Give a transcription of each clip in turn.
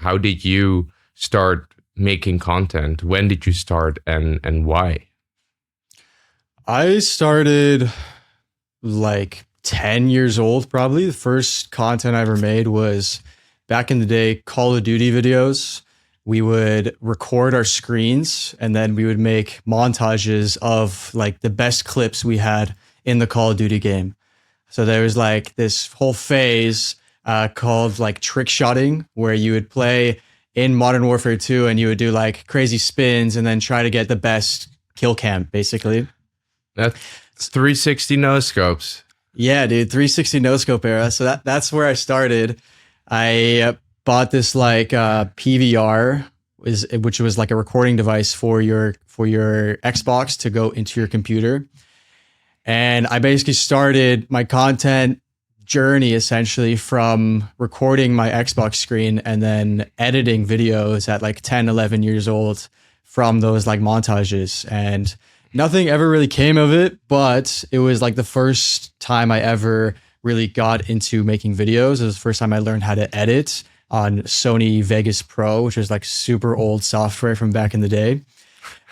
how did you start making content? When did you start, and why? I started like 10 years old, probably. The first content I ever made was back in the day, Call of Duty videos. We would record our screens and then we would make montages of like the best clips we had in the Call of Duty game. So there was like this whole phase called like trick shotting, where you would play in Modern Warfare 2 and you would do like crazy spins and then try to get the best kill cam, basically. That's 360 no scopes. Yeah, dude, 360 no scope era. So that's where I started. I bought this like PVR, which was like a recording device for your Xbox to go into your computer. And I basically started my content journey essentially from recording my Xbox screen and then editing videos at like 10, 11 years old from those like montages. And nothing ever really came of it, but it was like the first time I ever really got into making videos. It was the first time I learned how to edit on Sony Vegas Pro, which was like super old software from back in the day.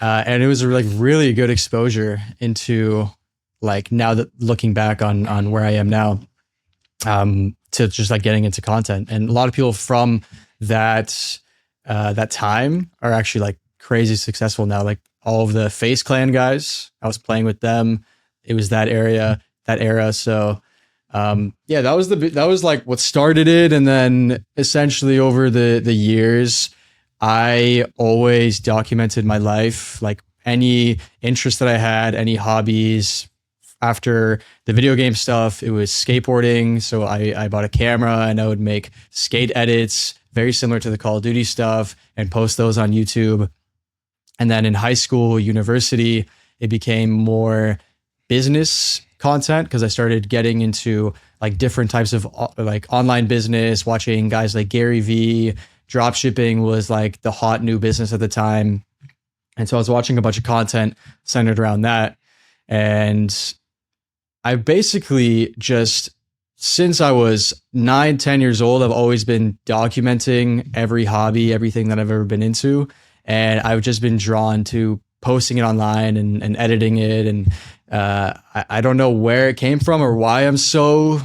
And it was a like really good exposure into like, now that looking back on where I am now, to just like getting into content. And a lot of people from that time are actually like crazy successful now. Like all of the Face Clan guys, I was playing with them. It was that era. So yeah, that was like what started it. And then essentially over the years, I always documented my life, like any interest that I had, any hobbies. After the video game stuff, it was skateboarding. So I bought a camera and I would make skate edits, very similar to the Call of Duty stuff, and post those on YouTube. And then in high school, university, it became more business content because I started getting into like different types of like online business, watching guys like Gary Vee. Dropshipping was like the hot new business at the time. And so I was watching a bunch of content centered around that. And I basically just, since I was 9, 10 years old, I've always been documenting every hobby, everything that I've ever been into. And I've just been drawn to posting it online and editing it. And I don't know where it came from or why I'm so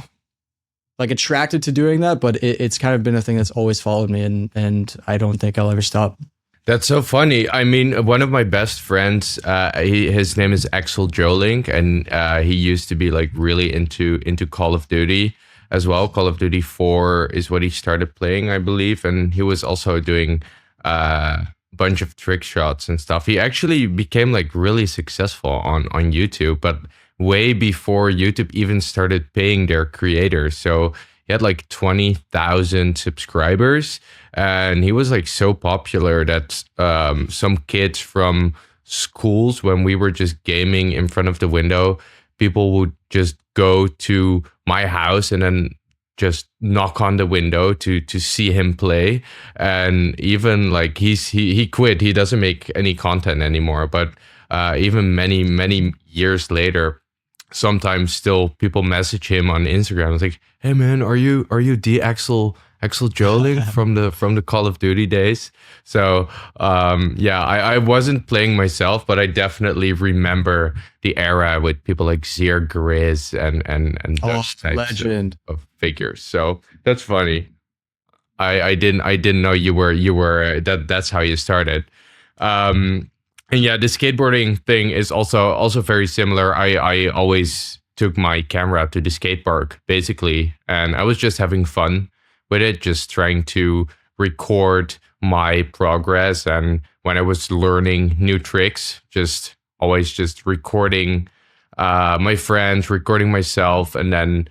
like attracted to doing that, but it's kind of been a thing that's always followed me, and I don't think I'll ever stop. That's so funny. I mean, one of my best friends, his name is Axel Joling, and he used to be like really into Call of Duty as well. Call of Duty 4 is what he started playing, I believe, and he was also doing a bunch of trick shots and stuff. He actually became like really successful on YouTube, but way before YouTube even started paying their creators. So he had like 20,000 subscribers, and he was like so popular that some kids from schools, when we were just gaming in front of the window, people would just go to my house and then just knock on the window to see him play. And even like he quit. He doesn't make any content anymore. But even many years later, sometimes still people message him on Instagram. It's like, hey man, are you the Axel Joling from the Call of Duty days? So yeah, I wasn't playing myself, but I definitely remember the era with people like Zier Grizz and those types of figures. So that's funny. I didn't know you were that's how you started. And yeah, the skateboarding thing is also very similar. I always took my camera to the skate park, basically, and I was just having fun with it, just trying to record my progress. And when I was learning new tricks, just always just recording my friends, recording myself, and then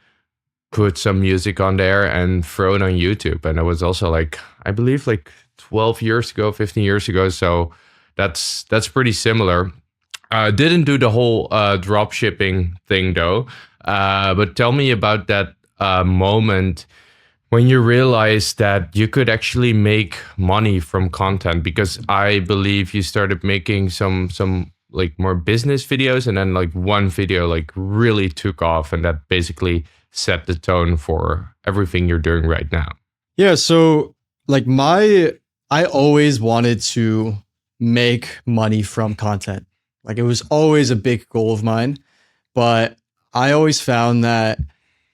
put some music on there and throw it on YouTube. And it was also like, I believe like 12 years ago, 15 years ago. So that's pretty similar. Didn't do the whole drop shipping thing though. But tell me about that moment when you realized that you could actually make money from content, because I believe you started making some like more business videos, and then like one video like really took off, and that basically set the tone for everything you're doing right now. Yeah, so like I always wanted to make money from content. Like it was always a big goal of mine, but I always found that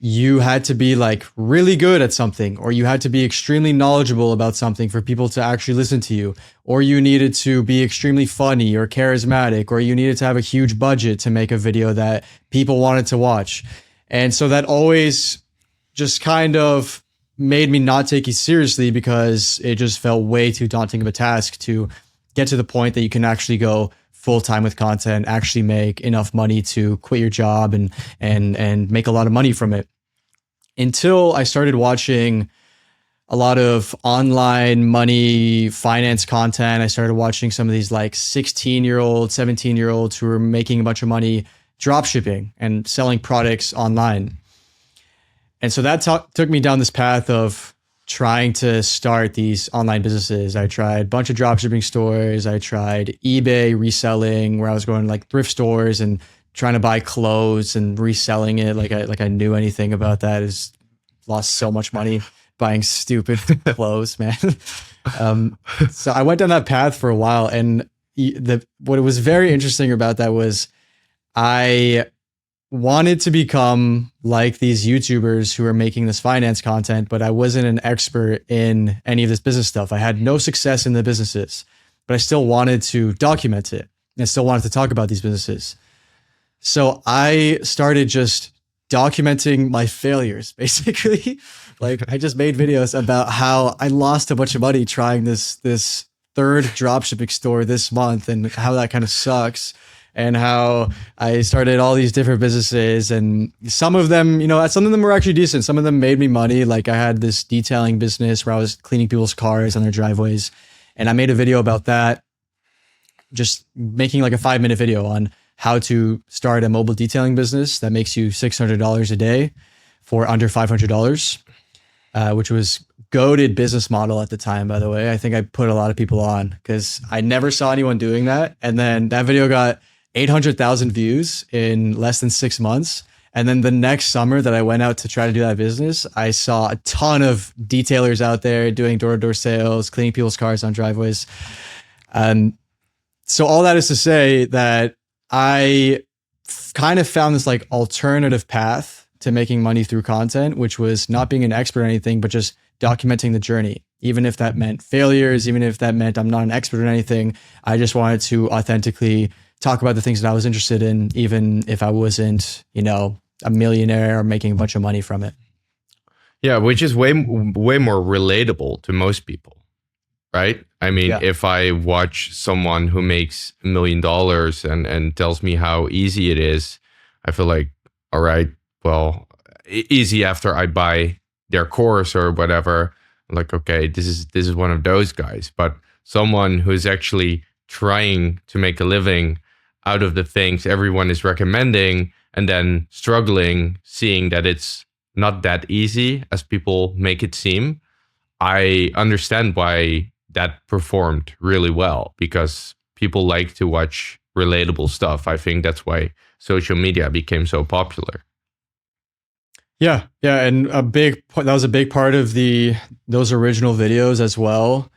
you had to be like really good at something, or you had to be extremely knowledgeable about something for people to actually listen to you, or you needed to be extremely funny or charismatic, or you needed to have a huge budget to make a video that people wanted to watch. And so that always just kind of made me not take it seriously because it just felt way too daunting of a task to get to the point that you can actually go full time with content, actually make enough money to quit your job and make a lot of money from it. Until I started watching a lot of online money finance content. I started watching some of these like 16-year-old, 17-year-olds who were making a bunch of money drop shipping and selling products online. And so that took me down this path of trying to start these online businesses. I tried a bunch of drop shipping stores. I tried eBay reselling, where I was going to like thrift stores and trying to buy clothes and reselling it. Like I knew anything about that. Is lost so much money buying stupid clothes, man. So I went down that path for a while, and what was very interesting about that was I wanted to become like these YouTubers who are making this finance content, but I wasn't an expert in any of this business stuff. I had no success in the businesses, but I still wanted to document it. And I still wanted to talk about these businesses. So I started just documenting my failures, basically. Like I just made videos about how I lost a bunch of money trying this third dropshipping store this month and how that kind of sucks. And how I started all these different businesses, and some of them, some of them were actually decent. Some of them made me money. Like I had this detailing business where I was cleaning people's cars on their driveways, and I made a video about that, just making like a 5-minute video on how to start a mobile detailing business that makes you $600 a day for under $500, which was goated business model at the time, by the way. I think I put a lot of people on because I never saw anyone doing that. And then that video got 800,000 views in less than 6 months. And then the next summer that I went out to try to do that business, I saw a ton of detailers out there doing door-to-door sales, cleaning people's cars on driveways. So all that is to say that I kind of found this like alternative path to making money through content, which was not being an expert or anything, but just documenting the journey. Even if that meant failures, even if that meant I'm not an expert in anything, I just wanted to authentically talk about the things that I was interested in, even if I wasn't, a millionaire or making a bunch of money from it. Yeah, which is way more relatable to most people, right? I mean, if I watch someone who makes $1 million and tells me how easy it is, I feel like, all right, well, easy after I buy their course or whatever. I'm like, okay, this is one of those guys. But someone who's actually trying to make a living out of the things everyone is recommending and then struggling, seeing that it's not that easy as people make it seem, I understand why that performed really well, because people like to watch relatable stuff. I think that's why social media became so popular. Yeah, and that was a big part of those original videos as well.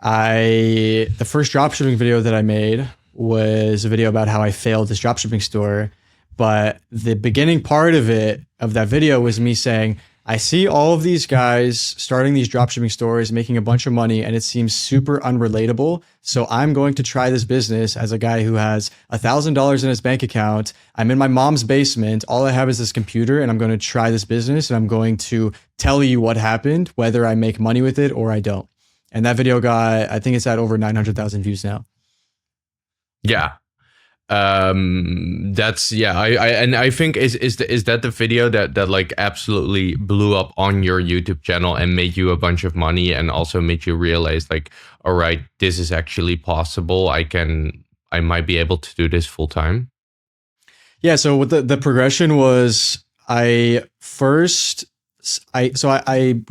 The first dropshipping video that I made was a video about how I failed this dropshipping store, but the beginning part of that video was me saying, I see all of these guys starting these dropshipping stores, making a bunch of money, and it seems super unrelatable. So I'm going to try this business as a guy who has $1,000 in his bank account. I'm in my mom's basement. All I have is this computer, and I'm going to try this business, and I'm going to tell you what happened, whether I make money with it or I don't. And that video I think it's at over 900,000 views now. Yeah. I think is that the video that like absolutely blew up on your YouTube channel and made you a bunch of money, and also made you realize like, all right, this is actually possible. I might be able to do this full time. Yeah. So what the progression was, I was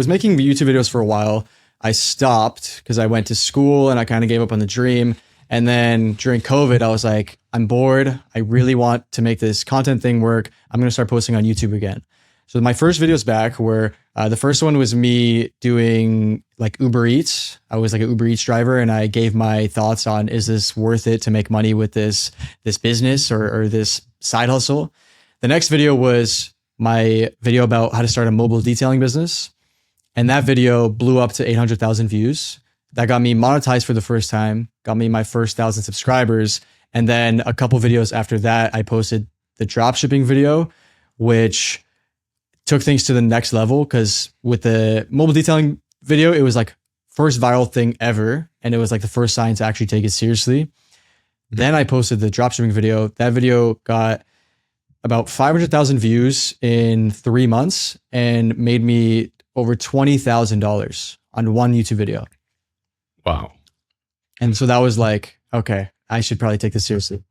making YouTube videos for a while. I stopped because I went to school and I kind of gave up on the dream. And then during COVID, I was like, I'm bored. I really want to make this content thing work. I'm going to start posting on YouTube again. So my first videos back were the first one was me doing like Uber Eats. I was like an Uber Eats driver, and I gave my thoughts on, is this worth it to make money with this business or this side hustle? The next video was my video about how to start a mobile detailing business. And that video blew up to 800,000 views. That got me monetized for the first time, got me my first 1,000 subscribers. And then a couple videos after that, I posted the dropshipping video, which took things to the next level, because with the mobile detailing video, it was like first viral thing ever. And it was like the first sign to actually take it seriously. Then I posted the dropshipping video. That video got about 500,000 views in 3 months and made me over $20,000 on one YouTube video. Wow. And so that was like, okay, I should probably take this seriously.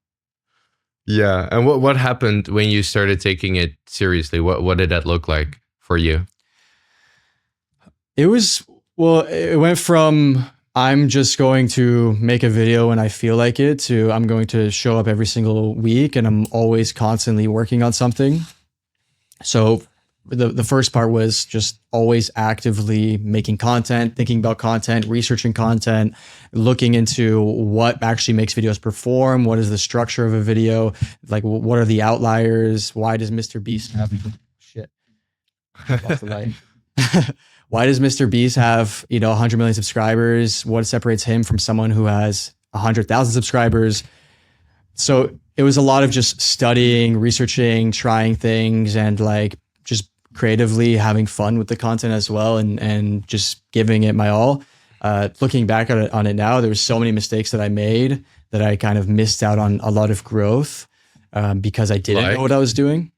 Yeah. And what happened when you started taking it seriously? What did that look like for you? It went from I'm just going to make a video when I feel like it to I'm going to show up every single week and I'm always constantly working on something. So the first part was just always actively making content, thinking about content, researching content, looking into what actually makes videos perform. What is the structure of a video? Like, what are the outliers? Why does Mr. Beast have shit? Off the light. Why does Mr. Beast have, 100 million subscribers? What separates him from someone who has 100,000 subscribers? So it was a lot of just studying, researching, trying things, and like just creatively having fun with the content as well, and just giving it my all. Looking back on it now, there were so many mistakes that I made that I kind of missed out on a lot of growth because I didn't know what I was doing.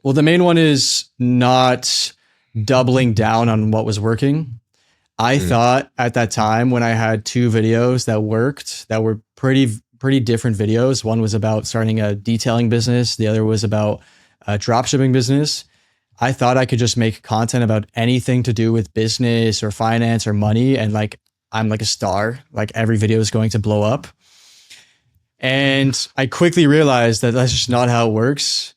Well, the main one is not doubling down on what was working. I thought at that time when I had 2 videos that worked, that were pretty different videos. One was about starting a detailing business. The other was about a dropshipping business. I thought I could just make content about anything to do with business or finance or money. And like, I'm like a star, like every video is going to blow up. And I quickly realized that that's just not how it works.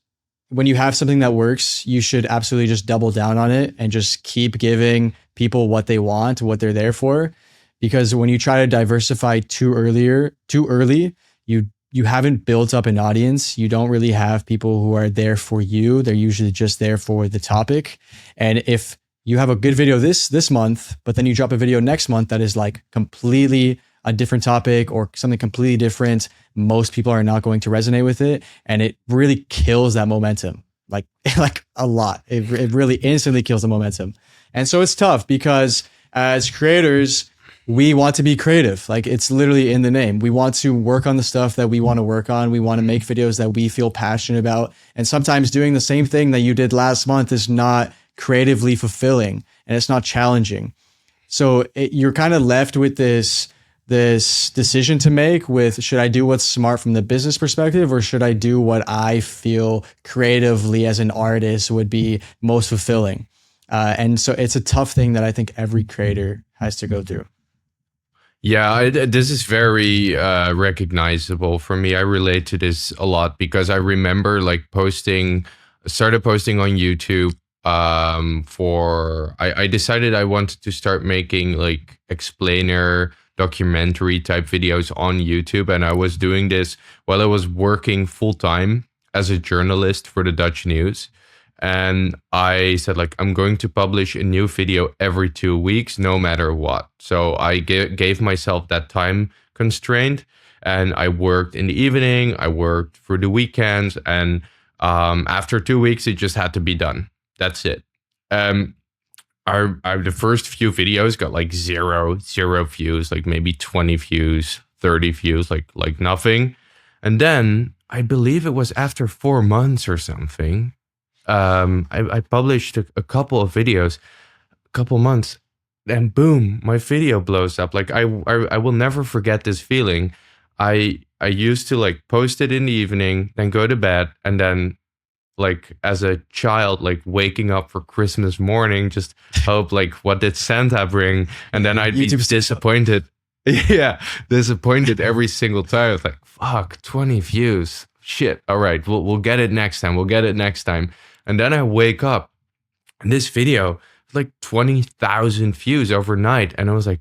When you have something that works, you should absolutely just double down on it and just keep giving people what they want, what they're there for. Because when you try to diversify too early, you haven't built up an audience. You don't really have people who are there for you. They're usually just there for the topic. And if you have a good video this month, but then you drop a video next month that is like completely a different topic or something completely different, most people are not going to resonate with it. And it really kills that momentum, like a lot. It really instantly kills the momentum. And so it's tough because as creators, we want to be creative. Like it's literally in the name. We want to work on the stuff that we want to work on. We want to make videos that we feel passionate about. And sometimes doing the same thing that you did last month is not creatively fulfilling and it's not challenging. So you're kind of left with this decision to make with, should I do what's smart from the business perspective or should I do what I feel creatively as an artist would be most fulfilling? And so it's a tough thing that I think every creator has to go through. Yeah, this is very recognizable for me. I relate to this a lot because I remember like started posting on YouTube I decided I wanted to start making like explainer documentary type videos on YouTube. And I was doing this while I was working full time as a journalist for the Dutch news. And I said, like, I'm going to publish a new video every 2 weeks, no matter what. So I gave myself that time constraint, and I worked in the evening. I worked through the weekends, and after 2 weeks, it just had to be done. That's it. The first few videos got like zero views, like maybe 20 views, 30 views, like nothing. And then I believe it was after 4 months or something. I published a couple of videos, a couple months, and boom, my video blows up. Like I will never forget this feeling. I used to like post it in the evening, then go to bed, and then like as a child, like waking up for Christmas morning, just hope like, what did Santa bring? And then I'd be disappointed. Yeah, disappointed every single time. It's like, fuck, 20 views. Shit. All right, we'll get it next time. We'll get it next time. And then I wake up and this video had like 20,000 views overnight. And I was like,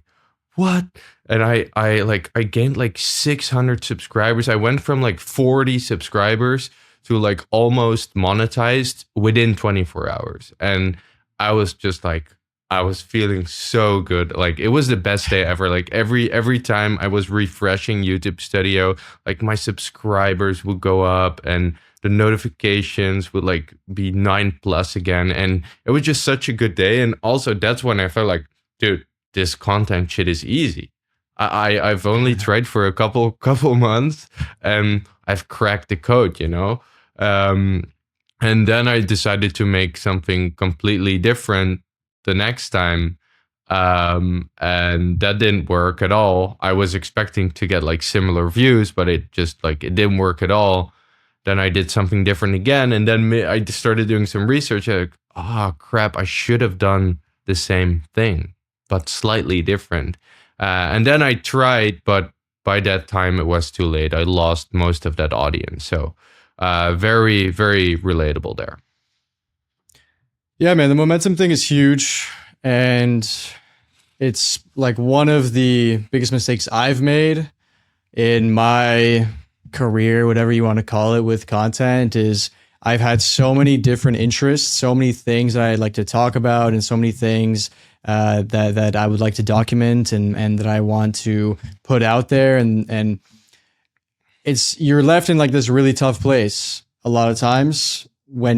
what? And I gained like 600 subscribers. I went from like 40 subscribers to like almost monetized within 24 hours. And I was just like, I was feeling so good. Like it was the best day ever. Like every time I was refreshing YouTube Studio, like my subscribers would go up and the notifications would like be 9+ again. And it was just such a good day. And also that's when I felt like, dude, this content shit is easy. I've only tried for a couple months and I've cracked the code, you know? And then I decided to make something completely different the next time. And that didn't work at all. I was expecting to get like similar views, but it just like, it didn't work at all. Then I did something different again. And then I started doing some research. Like, oh crap, I should have done the same thing, but slightly different. And then I tried, but by that time it was too late. I lost most of that audience. So very, very relatable there. Yeah, man, the momentum thing is huge. And it's like one of the biggest mistakes I've made in my career, whatever you want to call it, with content is I've had so many different interests, so many things that I'd like to talk about, and so many things that I would like to document and that I want to put out there. And you're left in like this really tough place a lot of times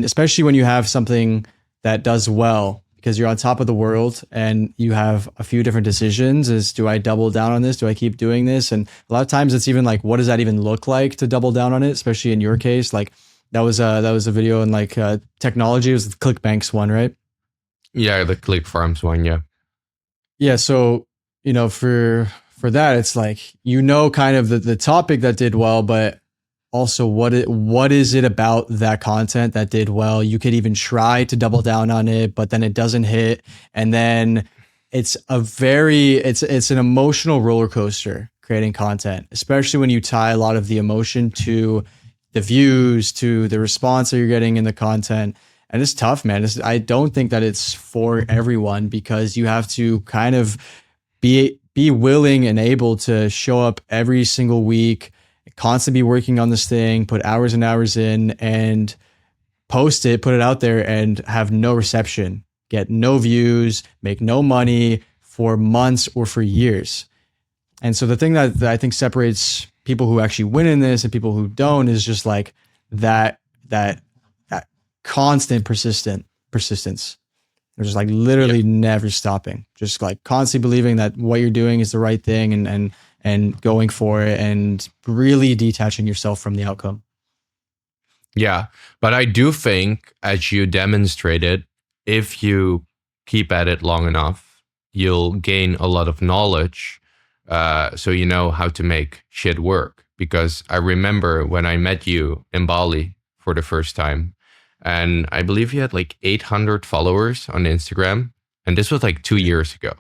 especially when you have something that does well, because you're on top of the world and you have a few different decisions is, do I double down on this? Do I keep doing this? And a lot of times it's even like, what does that even look like to double down on it? Especially in your case, like that was a video in like technology. It was the ClickBanks one, right? Yeah, the Click Farms one. Yeah. Yeah. So, you know, for that, it's like, you know, kind of the topic that did well, but also what is it about that content that did well? You could even try to double down on it, but then it doesn't hit. And then it's an emotional roller coaster creating content, especially when you tie a lot of the emotion to the views, to the response that you're getting in the content. And it's tough, man. I don't think that it's for everyone, because you have to kind of be willing and able to show up every single week, constantly be working on this thing, put hours and hours in, and post it, put it out there, and have no reception, get no views, make no money for months or for years. And so the thing that I think separates people who actually win in this and people who don't is just like that constant persistence. They're just like literally never stopping, just like constantly believing that what you're doing is the right thing and going for it and really detaching yourself from the outcome. Yeah. But I do think, as you demonstrated, if you keep at it long enough, you'll gain a lot of knowledge. So you know how to make shit work. Because I remember when I met you in Bali for the first time, and I believe you had like 800 followers on Instagram. And this was like 2 years ago.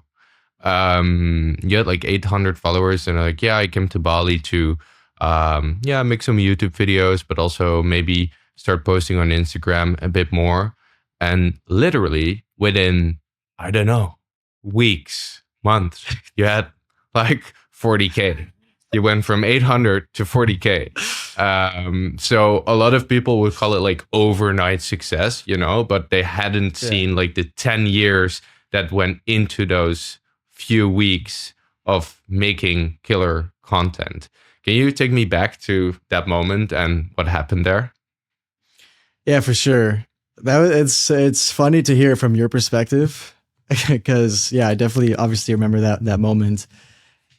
You had like 800 followers, and like, yeah, I came to Bali to, make some YouTube videos, but also maybe start posting on Instagram a bit more. And literally within, I don't know, weeks, months, you had like 40K. You went from 800 to 40K. So a lot of people would call it like overnight success, you know, but they hadn't seen like the 10 years that went into those few weeks of making killer content. Can you take me back to that moment and what happened there? Yeah, for sure. It's funny to hear from your perspective, because I definitely obviously remember that moment.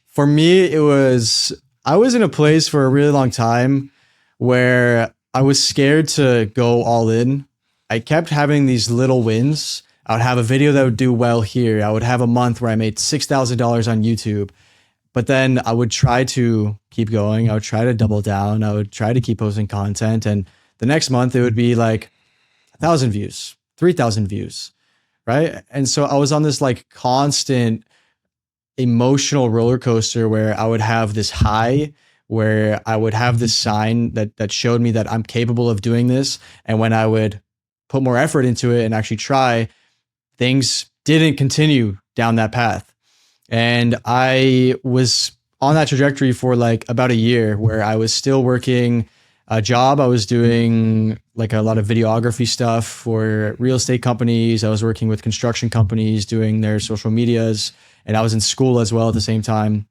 For me, I was in a place for a really long time where I was scared to go all in. I kept having these little wins. I would have a video that would do well here. I would have a month where I made $6,000 on YouTube, but then I would try to keep going. I would try to double down. I would try to keep posting content. And the next month it would be like 1,000 views, 3,000 views, right? And so I was on this like constant emotional roller coaster where I would have this high, where I would have this sign that showed me that I'm capable of doing this. And when I would put more effort into it and actually try, things didn't continue down that path. And I was on that trajectory for like about a year where I was still working a job. I was doing like a lot of videography stuff for real estate companies. I was working with construction companies doing their social medias, and I was in school as well at the same time.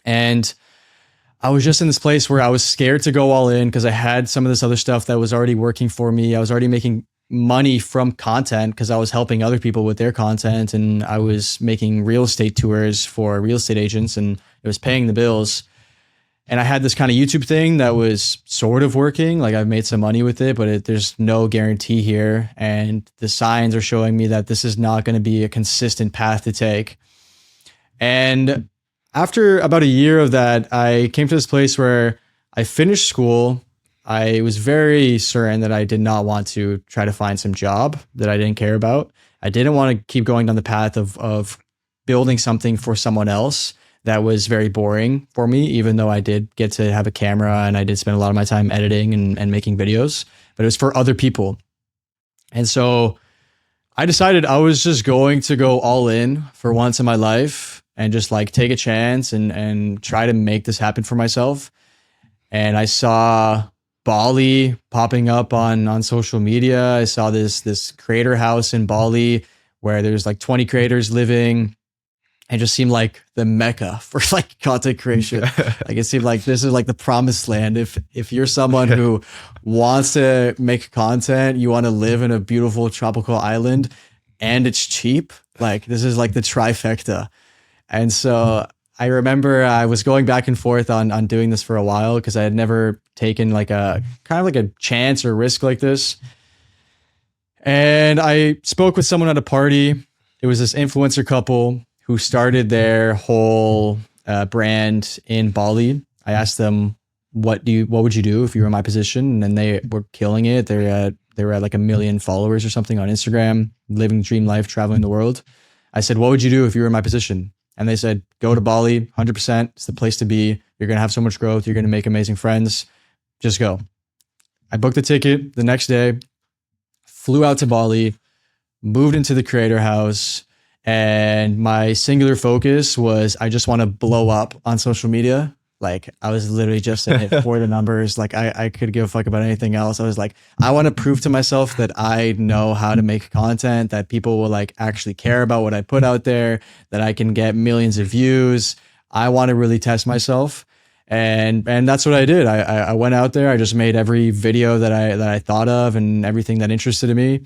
And I was just in this place where I was scared to go all in because I had some of this other stuff that was already working for me. I was already making money from content because I was helping other people with their content, and I was making real estate tours for real estate agents, and it was paying the bills. And I had this kind of YouTube thing that was sort of working. Like I've made some money with it, but there's no guarantee here. And the signs are showing me that this is not going to be a consistent path to take. And after about a year of that, I came to this place where I finished school. I was very certain that I did not want to try to find some job that I didn't care about. I didn't want to keep going down the path of building something for someone else that was very boring for me, even though I did get to have a camera and I did spend a lot of my time editing and making videos, but it was for other people. And so I decided I was just going to go all in for once in my life and just like take a chance and try to make this happen for myself. And I saw Bali popping up on social media. I saw this creator house in Bali where there's like 20 creators living. It just seemed like the mecca for like content creation. Like it seemed like this is like the promised land. If you're someone who wants to make content, you want to live in a beautiful tropical island and it's cheap, like this is like the trifecta. And so I remember I was going back and forth on doing this for a while because I had never taken like a kind of like a chance or risk like this. And I spoke with someone at a party. It was this influencer couple who started their whole brand in Bali. I asked them, what would you do if you were in my position? And they were killing it. They were at like 1 million followers or something on Instagram, living dream life, traveling the world. I said, what would you do if you were in my position? And they said, go to Bali, 100%. It's the place to be. You're going to have so much growth. You're going to make amazing friends. Just go. I booked the ticket the next day, flew out to Bali, moved into the creator house. And my singular focus was I just want to blow up on social media. Like I was literally just in it for the numbers. Like I could give a fuck about anything else. I was like, I want to prove to myself that I know how to make content, that people will like actually care about what I put out there, that I can get millions of views. I want to really test myself. And that's what I did. I went out there. I just made every video that I thought of and everything that interested me.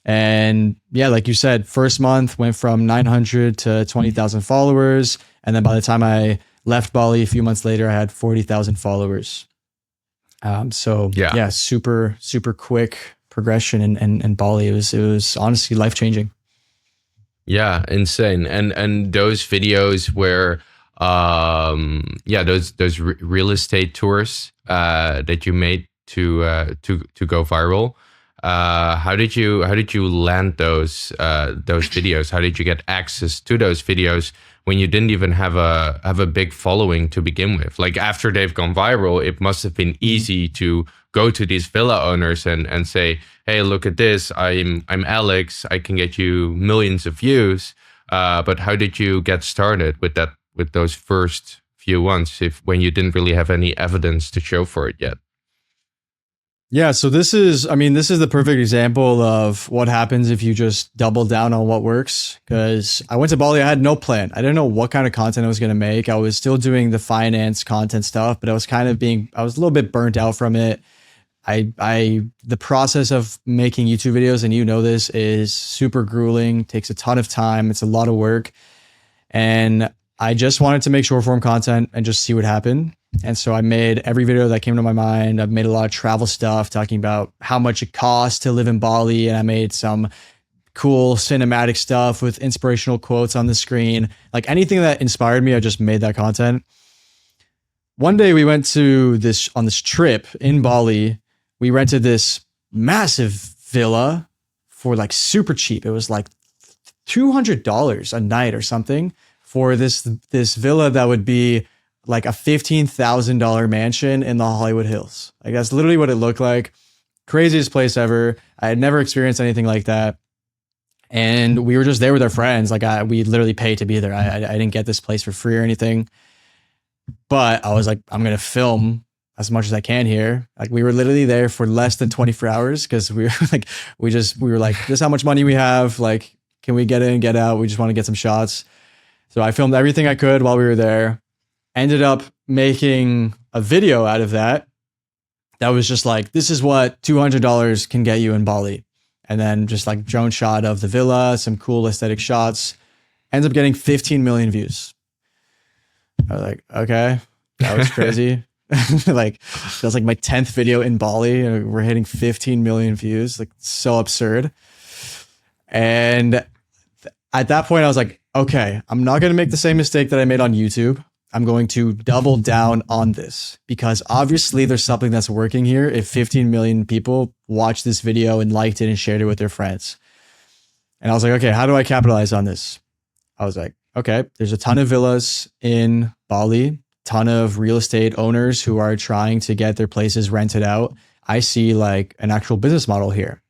And yeah, like you said, first month went from 900 to 20,000 followers. And then by the time I left Bali a few months later, I had 40,000 followers. So yeah, super, super quick progression in Bali. It was honestly life-changing. Yeah, insane. And those videos where those real estate tours that you made to go viral. How did you land those videos? How did you get access to those videos when you didn't even have a big following to begin with? Like after they've gone viral, it must have been easy to go to these villa owners and say, hey, look at this. I'm Alex. I can get you millions of views. But how did you get started with those first few ones when you didn't really have any evidence to show for it yet? Yeah, so this is the perfect example of what happens if you just double down on what works. Because I went to Bali, I had no plan. I didn't know what kind of content I was going to make. I was still doing the finance content stuff, but I was a little bit burnt out from it. The process of making YouTube videos, and you know this, is super grueling, takes a ton of time. It's a lot of work. And I just wanted to make short form content and just see what happened. And so I made every video that came to my mind. I've made a lot of travel stuff talking about how much it costs to live in Bali. And I made some cool cinematic stuff with inspirational quotes on the screen. Like anything that inspired me, I just made that content. One day we went on this trip in Bali. We rented this massive villa for like super cheap. It was like $200 a night or something for this villa that would be like a $15,000 mansion in the Hollywood Hills. Like that's literally what it looked like. craziest place ever. I had never experienced anything like that. And we were just there with our friends. Like we literally paid to be there. I didn't get this place for free or anything, but I was like, I'm going to film as much as I can here. Like we were literally there for less than 24 hours because we were like, we were like, this is how much money we have. Like, can we get in and get out? We just want to get some shots. So I filmed everything I could while we were there. Ended up making a video out of that. That was just like, this is what $200 can get you in Bali. And then just like drone shot of the villa, some cool aesthetic shots. Ends up getting 15 million views. I was like, okay, that was crazy. Like that was like my 10th video in Bali and we're hitting 15 million views. Like so absurd. And at that point I was like, okay, I'm not going to make the same mistake that I made on YouTube. I'm going to double down on this because obviously there's something that's working here. If 15 million people watched this video and liked it and shared it with their friends. And I was like, okay, how do I capitalize on this? I was like, okay, there's a ton of villas in Bali, ton of real estate owners who are trying to get their places rented out. I see like an actual business model here.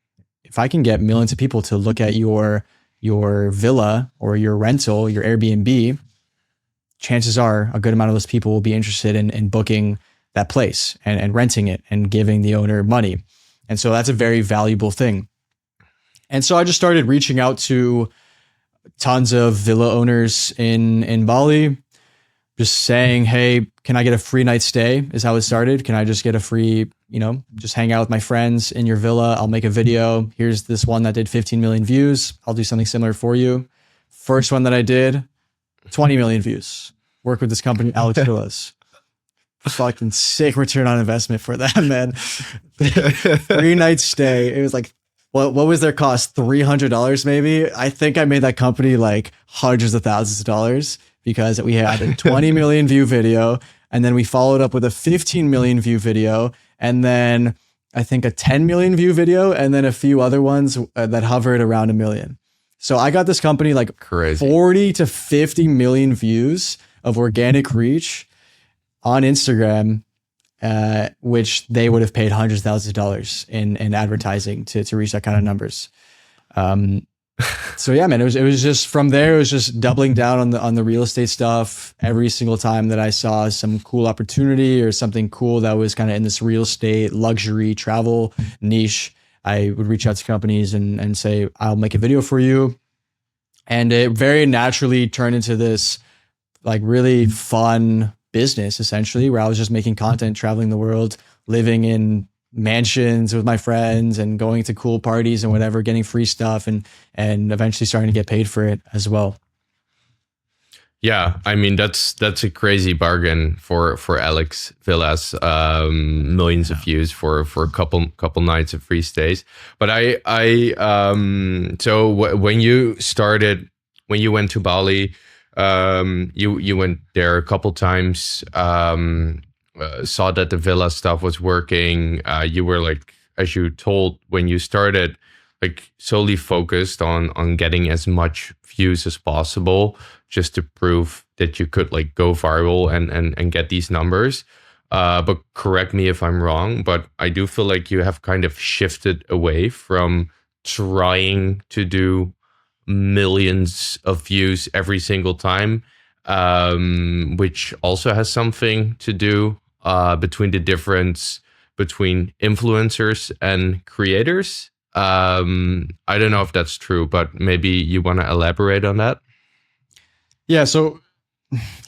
If I can get millions of people to look at your villa or your rental, your Airbnb, chances are a good amount of those people will be interested in booking that place and renting it and giving the owner money. And so that's a very valuable thing. And so I just started reaching out to tons of villa owners in Bali, just saying, hey, can I get a free night stay is how it started. Can I just get a free, just hang out with my friends in your villa. I'll make a video. Here's this one that did 15 million views. I'll do something similar for you. First one that I did, 20 million views. Work with this company, Alex Villas. Fucking sick return on investment for that, man. 3 night stay. It was like, what was their cost? $300 maybe? I think I made that company like hundreds of thousands of dollars because we had a 20 million view video and then we followed up with a 15 million view video and then I think a 10 million view video and then a few other ones that hovered around 1 million. So I got this company like crazy 40 to 50 million views of organic reach on Instagram, which they would have paid hundreds of thousands of dollars in advertising to reach that kind of numbers. So yeah, man, it was just from there, it was just doubling down on the real estate stuff. Every single time that I saw some cool opportunity or something cool that was kind of in this real estate, luxury, travel niche, I would reach out to companies and say, I'll make a video for you. And it very naturally turned into this like really fun business essentially, where I was just making content, traveling the world, living in mansions with my friends and going to cool parties and whatever, getting free stuff and eventually starting to get paid for it as well. Yeah, I mean that's a crazy bargain for Alex Villas, millions of views for a couple nights of free stays. But when you went to Bali, you went there a couple times, saw that the villa stuff was working. You were like, as you told when you started, like solely focused on getting as much views as possible, just to prove that you could like go viral and get these numbers. But correct me if I'm wrong, but I do feel like you have kind of shifted away from trying to do millions of views every single time, which also has something to do between the difference between influencers and creators. I don't know if that's true, but maybe you want to elaborate on that. Yeah, so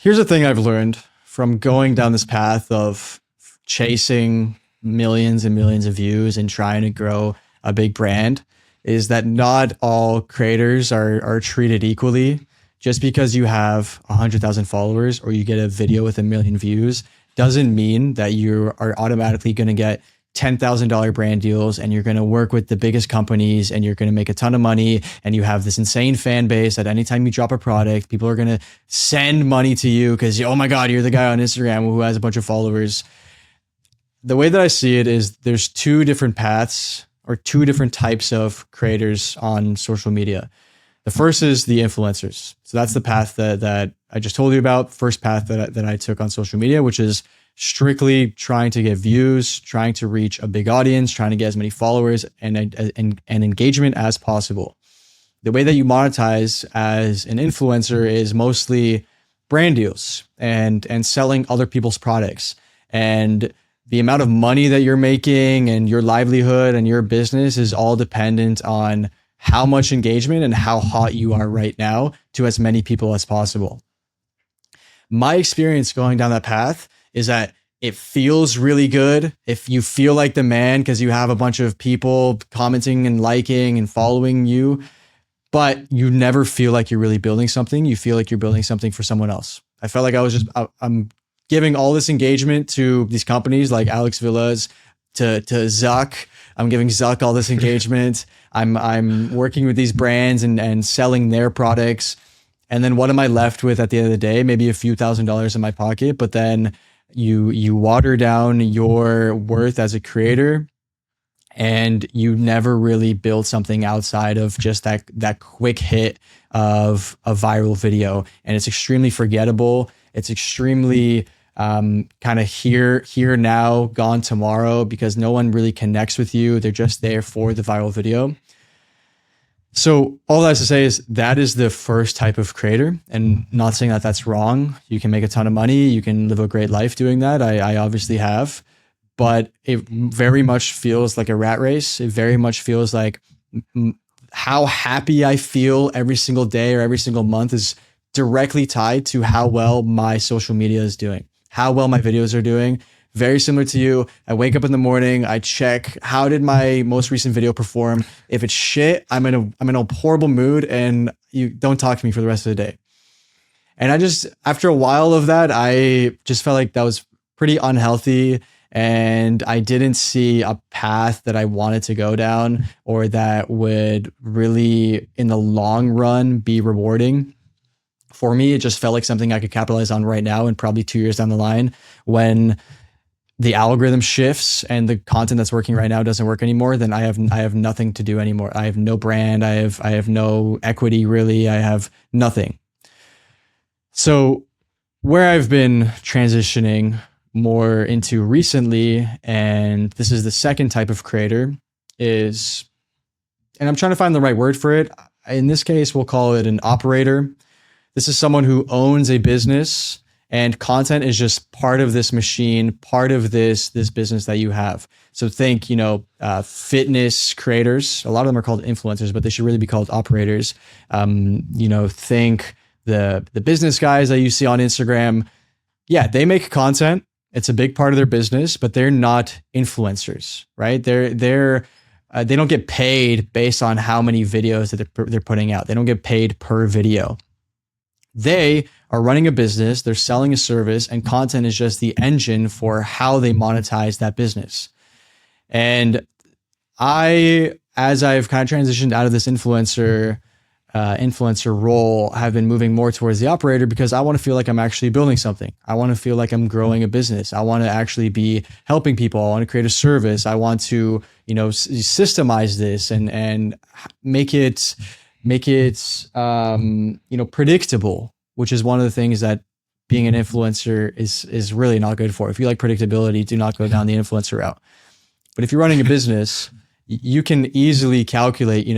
here's the thing I've learned from going down this path of chasing millions and millions of views and trying to grow a big brand is that not all creators are treated equally. Just because you have 100,000 followers or you get a video with 1 million views doesn't mean that you are automatically going to get $10,000 brand deals and you're going to work with the biggest companies and you're going to make a ton of money and you have this insane fan base that anytime you drop a product, people are going to send money to you because, oh my God, you're the guy on Instagram who has a bunch of followers. The way that I see it is there's 2 different paths or 2 different types of creators on social media. The first is the influencers. So that's the path that I just told you about. First path that I took on social media, which is strictly trying to get views, trying to reach a big audience, trying to get as many followers and engagement as possible. The way that you monetize as an influencer is mostly brand deals and selling other people's products. And the amount of money that you're making and your livelihood and your business is all dependent on how much engagement and how hot you are right now to as many people as possible. My experience going down that path is that it feels really good if you feel like the man because you have a bunch of people commenting and liking and following you, but you never feel like you're really building something. You feel like you're building something for someone else. I felt like I'm giving all this engagement to these companies like Alex Villas, to Zuck. I'm giving Zuck all this engagement. I'm working with these brands and selling their products. And then what am I left with at the end of the day? Maybe a few $1,000s in my pocket, but then you water down your worth as a creator and you never really build something outside of just that quick hit of a viral video. And it's extremely forgettable. It's extremely kind of here now, gone tomorrow, because no one really connects with you. They're just there for the viral video. So all that is to say is that is the first type of creator, and not saying that that's wrong. You can make a ton of money. You can live a great life doing that. I obviously have, but it very much feels like a rat race. It very much feels like how happy I feel every single day or every single month is directly tied to how well my social media is doing, how well my videos are doing. Very similar to you. I wake up in the morning, I check how did my most recent video perform. If it's shit, I'm in a horrible mood and you don't talk to me for the rest of the day. And after a while of that, I just felt like that was pretty unhealthy and I didn't see a path that I wanted to go down or that would really in the long run be rewarding. For me, it just felt like something I could capitalize on right now and probably 2 years down the line when the algorithm shifts and the content that's working right now doesn't work anymore, then I have nothing to do anymore. I have no brand. I have no equity really. I have nothing. So where I've been transitioning more into recently, and this is the second type of creator, is, and I'm trying to find the right word for it. In this case, we'll call it an operator. This is someone who owns a business and content is just part of this machine, part of this business that you have. So think, fitness creators. A lot of them are called influencers, but they should really be called operators. Think the business guys that you see on Instagram. Yeah, they make content. It's a big part of their business, but they're not influencers, right? They don't get paid based on how many videos that they're putting out. They don't get paid per video. They are running a business, they're selling a service, and content is just the engine for how they monetize that business. And as I've kind of transitioned out of this influencer role, have been moving more towards the operator because I want to feel like I'm actually building something. I want to feel like I'm growing a business. I want to actually be helping people. I want to create a service. I want to, systemize this and make it predictable, which is one of the things that being an influencer is really not good for. If you like predictability, do not go down the influencer route. But if you're running a business, you can easily calculate,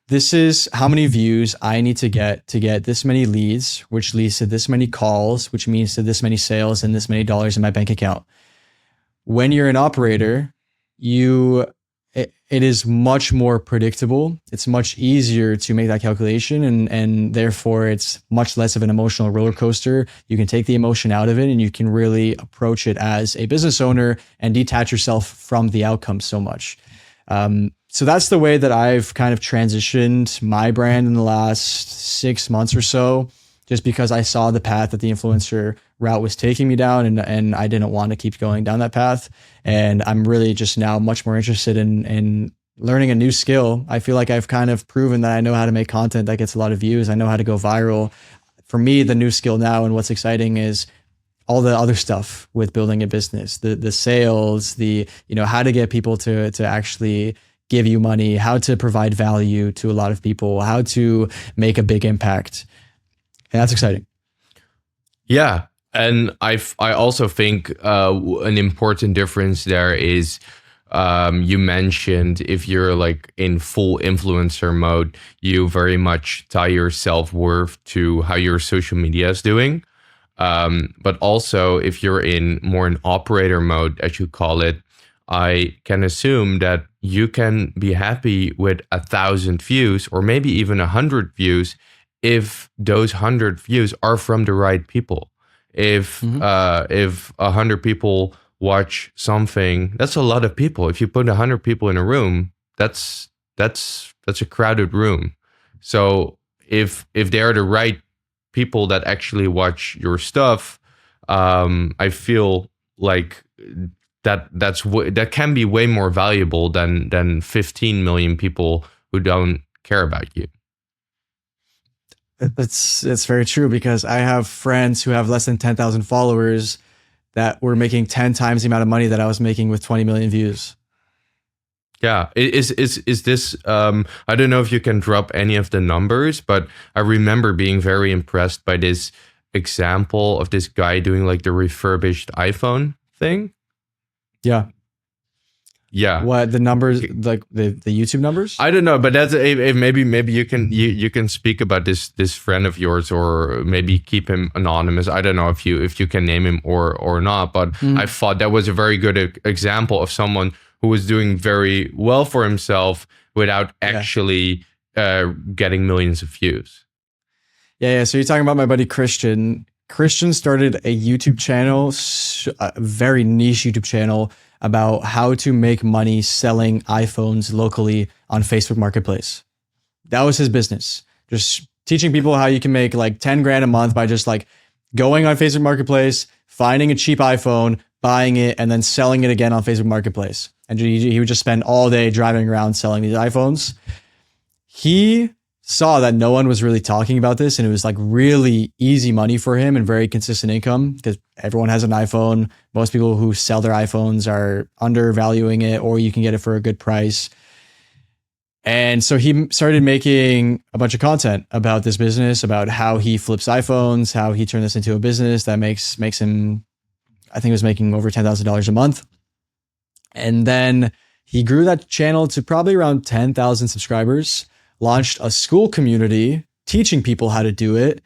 this is how many views I need to get this many leads, which leads to this many calls, which means to this many sales and this many dollars in my bank account. When you're an operator, it is much more predictable. It's much easier to make that calculation and therefore it's much less of an emotional roller coaster. You can take the emotion out of it and you can really approach it as a business owner and detach yourself from the outcome so much. So that's the way that I've kind of transitioned my brand in the last 6 months or so, just because I saw the path that the influencer route was taking me down and I didn't want to keep going down that path. And I'm really just now much more interested in learning a new skill. I feel like I've kind of proven that I know how to make content that gets a lot of views. I know how to go viral. For me, the new skill now and what's exciting is all the other stuff with building a business, the sales, how to get people to actually give you money, how to provide value to a lot of people, how to make a big impact. And that's exciting. Yeah. And I also think an important difference there is, you mentioned if you're like in full influencer mode, you very much tie your self-worth to how your social media is doing. But also, if you're in more an operator mode, as you call it, I can assume that you can be happy with 1,000 views or maybe even 100 views if those 100 views are from the right people. Mhm. If 100 people watch something, that's a lot of people. If you put 100 people in a room, that's a crowded room. So if they're the right people that actually watch your stuff, I feel like that can be way more valuable than 15 million people who don't care about you. It's very true because I have friends who have less than 10,000 followers that were making 10 times the amount of money that I was making with 20 million views. Yeah, is this? I don't know if you can drop any of the numbers, but I remember being very impressed by this example of this guy doing like the refurbished iPhone thing. Yeah. Yeah, What the numbers, like the YouTube numbers? I don't know, but that's if maybe you can speak about this friend of yours, or maybe keep him anonymous. I don't know if you can name him or not, but I Mm, thought that was a very good example of someone who was doing very well for himself without yeah. actually getting millions of views. Yeah. So you're talking about my buddy Christian. Christian started a YouTube channel, a very niche YouTube channel about how to make money selling iPhones locally on Facebook Marketplace. That was his business. Just teaching people how you can make like 10 grand a month by just like going on Facebook Marketplace, finding a cheap iPhone, buying it, and then selling it again on Facebook Marketplace. And he would just spend all day driving around selling these iPhones. He saw that no one was really talking about this, and it was like really easy money for him and very consistent income because everyone has an iPhone. Most people who sell their iPhones are undervaluing it, or you can get it for a good price. And so he started making a bunch of content about this business, about how he flips iPhones, how he turned this into a business that makes him, I think, he was making over $10,000 a month. And then he grew that channel to probably around 10,000 subscribers, launched a school community teaching people how to do it,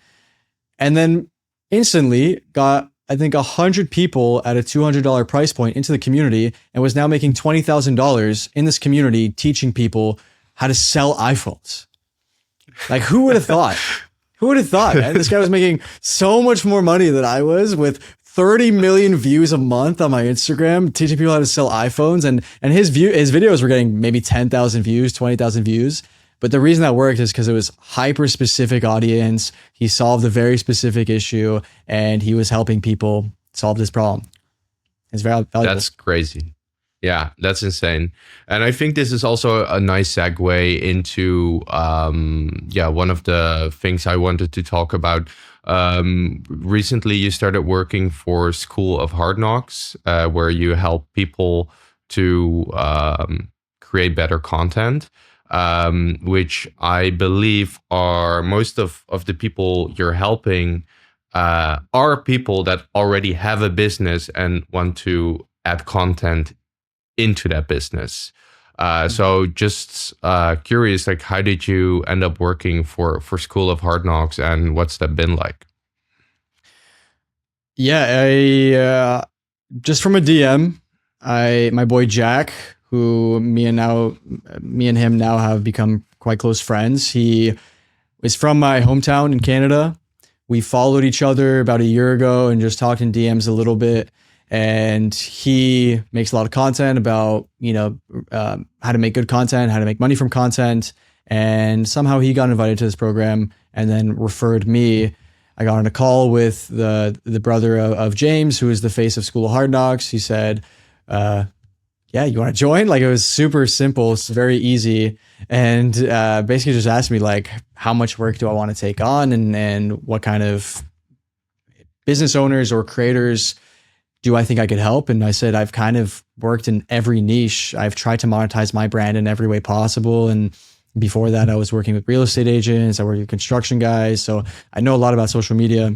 and then instantly got, I think, 100 people at a $200 price point into the community and was now making $20,000 in this community teaching people how to sell iPhones. Like, who would have thought? Who would have thought, man? This guy was making so much more money than I was with 30 million views a month on my Instagram, teaching people how to sell iPhones. And his videos were getting maybe 10,000 views, 20,000 views. But the reason that worked is because it was hyper specific audience. He solved a very specific issue and he was helping people solve this problem. It's very valuable. That's crazy. Yeah, that's insane. And I think this is also a nice segue into one of the things I wanted to talk about. Recently, you started working for School of Hard Knocks, where you help people to create better content, which I believe are most of the people you're helping are people that already have a business and want to add content into that business. So just curious, like, how did you end up working for School of Hard Knocks, and what's that been like? Yeah, I just from a DM, my boy Jack, who me and him now have become quite close friends. He is from my hometown in Canada. We followed each other about a year ago and just talked in DMs a little bit. And he makes a lot of content about how to make good content, how to make money from content. And somehow he got invited to this program and then referred me. I got on a call with the brother of James, who is the face of School of Hard Knocks. He said, yeah, you want to join? Like, it was super simple. It's very easy. And basically just asked me, like, how much work do I want to take on, and what kind of business owners or creators do I think I could help? And I said, I've kind of worked in every niche. I've tried to monetize my brand in every way possible. And before that, I was working with real estate agents. I worked with construction guys. So I know a lot about social media.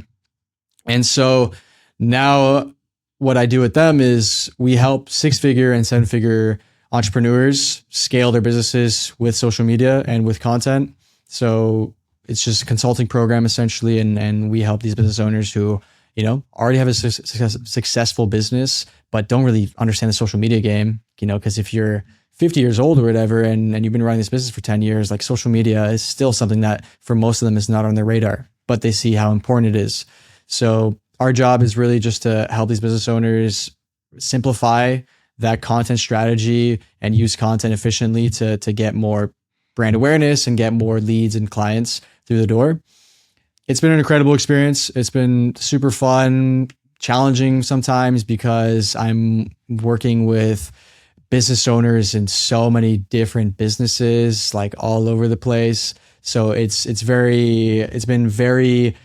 And so Now, what I do with them is we help 6-figure and 7-figure entrepreneurs scale their businesses with social media and with content. So it's just a consulting program essentially, and we help these business owners who, you know, already have a successful business but don't really understand the social media game. You know, because if you're 50 years old or whatever, and you've been running this business for 10 years, like social media is still something that for most of them is not on their radar, but they see how important it is. So our job is really just to help these business owners simplify that content strategy and use content efficiently to get more brand awareness and get more leads and clients through the door. It's been an incredible experience. It's been super fun, challenging sometimes because I'm working with business owners in so many different businesses, like all over the place. So it's been very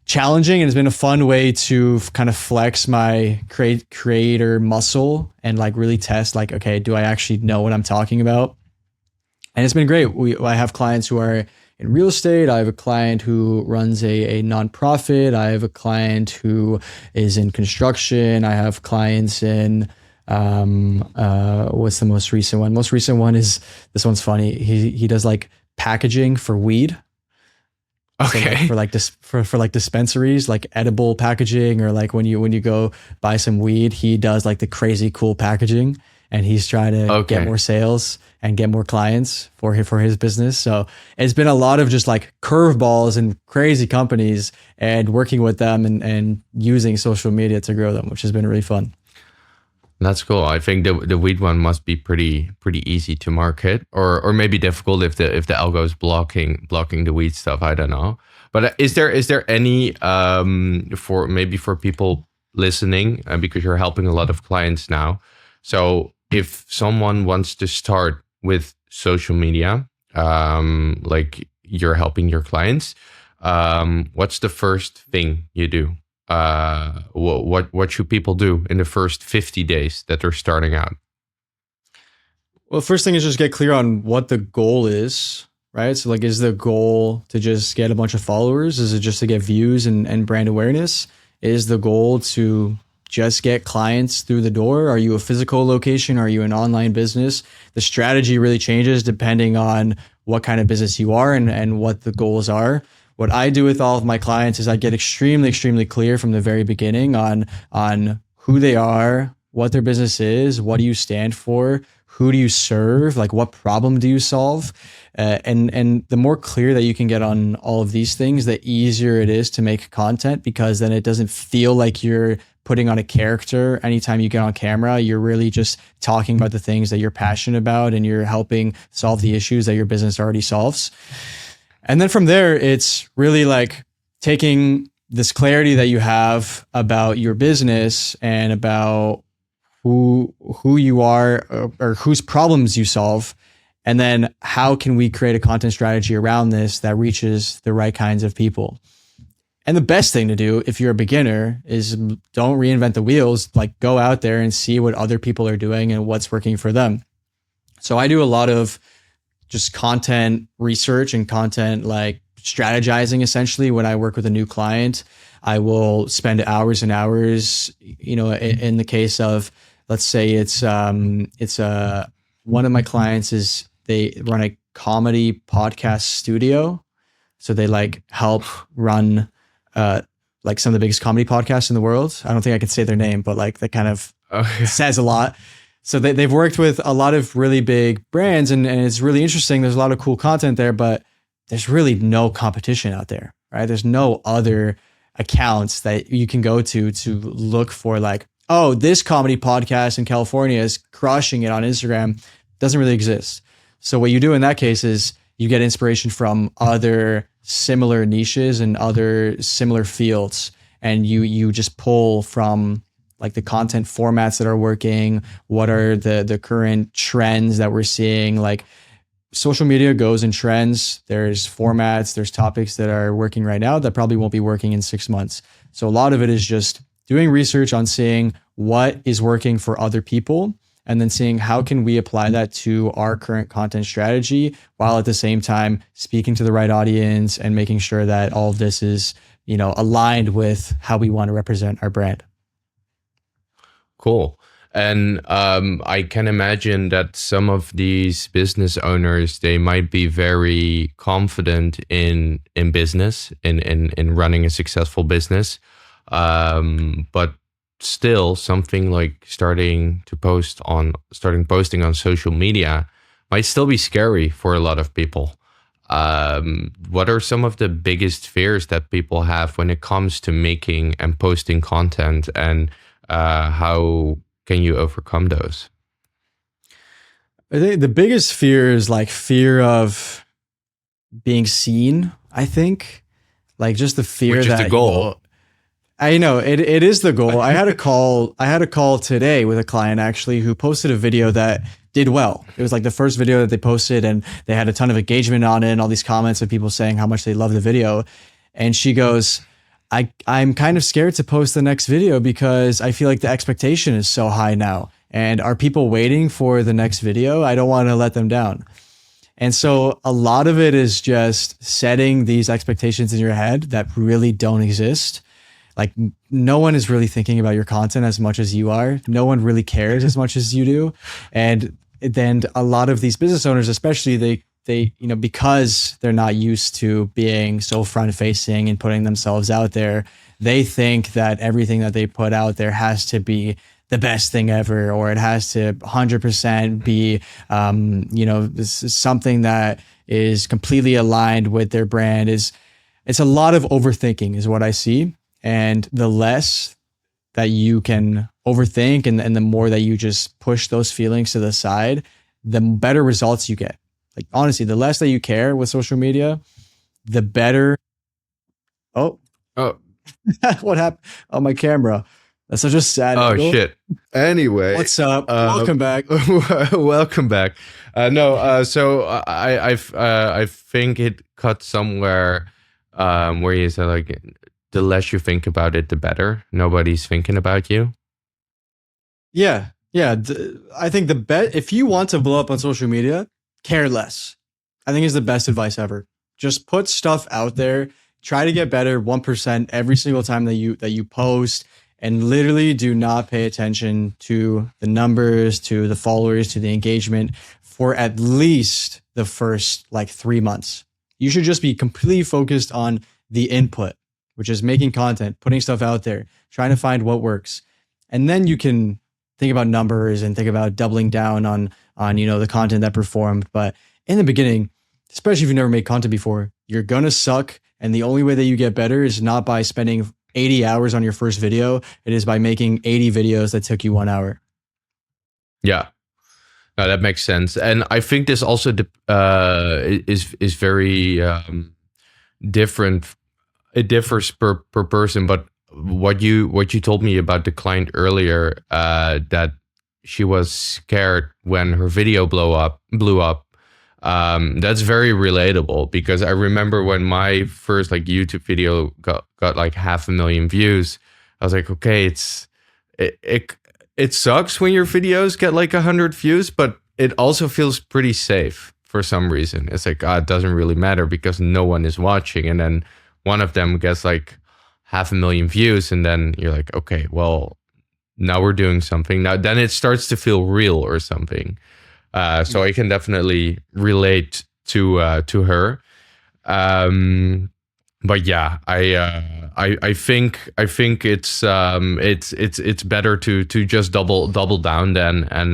challenging, and it's been a fun way to kind of flex my creator muscle and like really test like, okay, do I actually know what I'm talking about? And it's been great. I have clients who are in real estate. I have a client who runs a nonprofit. I have a client who is in construction. I have clients in what's the most recent one? Most recent one is, this one's funny. He does like packaging for weed. Okay. So like for like dispensaries, like edible packaging, or like when you go buy some weed, he does like the crazy cool packaging, and he's trying to get more sales and get more clients for his business. So it's been a lot of just like curveballs and crazy companies, and working with them and using social media to grow them, which has been really fun. That's cool. I think the weed one must be pretty easy to market, or maybe difficult if the algo is blocking the weed stuff. I don't know. But is there any for people listening, because you're helping a lot of clients now. So if someone wants to start with social media, like you're helping your clients, what's the first thing you do? What should people do in the first 50 days that they're starting out? Well, first thing is just get clear on what the goal is, right? So like, is the goal to just get a bunch of followers? Is it just to get views and brand awareness? Is the goal to just get clients through the door? Are you a physical location? Are you an online business? The strategy really changes depending on what kind of business you are and what the goals are. What I do with all of my clients is I get extremely, extremely clear from the very beginning on who they are, what their business is, what do you stand for, who do you serve, like what problem do you solve, and the more clear that you can get on all of these things, the easier it is to make content, because then it doesn't feel like you're putting on a character. Anytime you get on camera, you're really just talking about the things that you're passionate about, and you're helping solve the issues that your business already solves. And then from there, it's really like taking this clarity that you have about your business and about who you are, or whose problems you solve. And then how can we create a content strategy around this that reaches the right kinds of people? And the best thing to do if you're a beginner is don't reinvent the wheels, like go out there and see what other people are doing and what's working for them. So I do a lot of just content research and content like strategizing. Essentially, when I work with a new client, I will spend hours and hours, you know, in the case of, let's say it's one of my clients is they run a comedy podcast studio. So they like help run like some of the biggest comedy podcasts in the world. I don't think I can say their name, but like that kind of says a lot. So they've worked with a lot of really big brands, and it's really interesting. There's a lot of cool content there, but there's really no competition out there, right? There's no other accounts that you can go to look for like, oh, this comedy podcast in California is crushing it on Instagram. Doesn't really exist. So what you do in that case is you get inspiration from other similar niches and other similar fields, and you just pull from like the content formats that are working, what are the current trends that we're seeing. Like social media goes in trends. There's formats, there's topics that are working right now that probably won't be working in 6 months. So a lot of it is just doing research on seeing what is working for other people, and then seeing how can we apply that to our current content strategy, while at the same time speaking to the right audience and making sure that all of this is, you know, aligned with how we want to represent our brand. Cool. And I can imagine that some of these business owners, they might be very confident in business, in running a successful business, but still something like starting posting on social media might still be scary for a lot of people. What are some of the biggest fears that people have when it comes to making and posting content, and how can you overcome those? I think the biggest fear is like fear of being seen. I think like just the fear Which is the that, goal. I know it is the goal. I had a call today with a client actually who posted a video that did well. It was like the first video that they posted and they had a ton of engagement on it and all these comments of people saying how much they love the video. And she goes, I'm kind of scared to post the next video because I feel like the expectation is so high now. And are people waiting for the next video? I don't want to let them down. And so a lot of it is just setting these expectations in your head that really don't exist. Like no one is really thinking about your content as much as you are. No one really cares as much as you do. And then a lot of these business owners, especially they, because they're not used to being so front facing and putting themselves out there, they think that everything that they put out there has to be the best thing ever, or it has to 100% be, this is something that is completely aligned with their brand. It's a lot of overthinking is what I see. And the less that you can overthink and the more that you just push those feelings to the side, the better results you get. Like honestly, the less that you care with social media, the better. Oh, Oh, what happened? Oh, my camera. That's such a sad oh angle. shit. Anyway, What's up? Welcome back. welcome back. No, so I think it cut somewhere where you said like the less you think about it, the better. Nobody's thinking about you. Yeah. Yeah. I think the bet, if you want to blow up on social media, care less. I think is the best advice ever. Just put stuff out there. Try to get better 1% every single time that you post, and literally do not pay attention to the numbers, to the followers, to the engagement for at least the first like 3 months. You should just be completely focused on the input, which is making content, putting stuff out there, trying to find what works. And then you can think about numbers and think about doubling down on the content that performed. But in the beginning, especially if you've never made content before, you're gonna suck. And the only way that you get better is not by spending 80 hours on your first video. It is by making 80 videos that took you 1 hour. Yeah, no, that makes sense. And I think this also is very different. It differs per person. But what you told me about the client earlier, that she was scared when her video blew up. That's very relatable, because I remember when my first like YouTube video got like 500,000 views. I was like, okay, it sucks when your videos get like 100 views, but it also feels pretty safe for some reason. It's like, it doesn't really matter because no one is watching, and then one of them gets like 500,000 views, and then you're like, okay, well, now we're doing something. Now then it starts to feel real or something. So I can definitely relate to her. But yeah, I think it's better to just double down then, and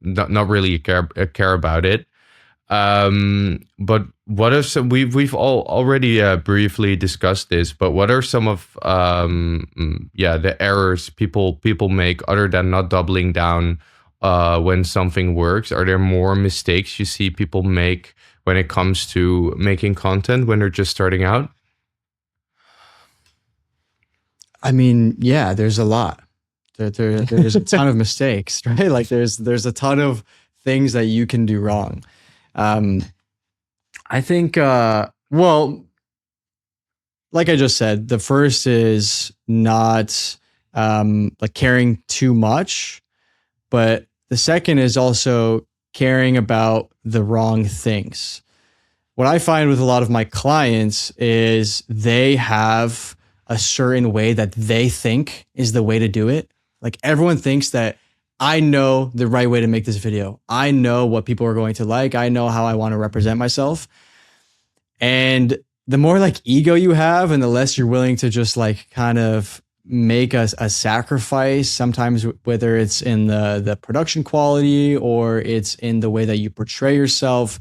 not really care about it. But what are some, we've all already briefly discussed this, but what are some of the errors people make other than not doubling down when something works? Are there more mistakes you see people make when it comes to making content when they're just starting out? I mean, yeah, there's a lot. There's a ton of mistakes, right? Like there's a ton of things that you can do wrong. I think, well, like I just said, the first is not like caring too much, but the second is also caring about the wrong things. What I find with a lot of my clients is they have a certain way that they think is the way to do it. Like everyone thinks that I know the right way to make this video. I know what people are going to like. I know how I want to represent myself. And the more like ego you have and the less you're willing to just like kind of make a sacrifice, sometimes whether it's in the production quality or it's in the way that you portray yourself,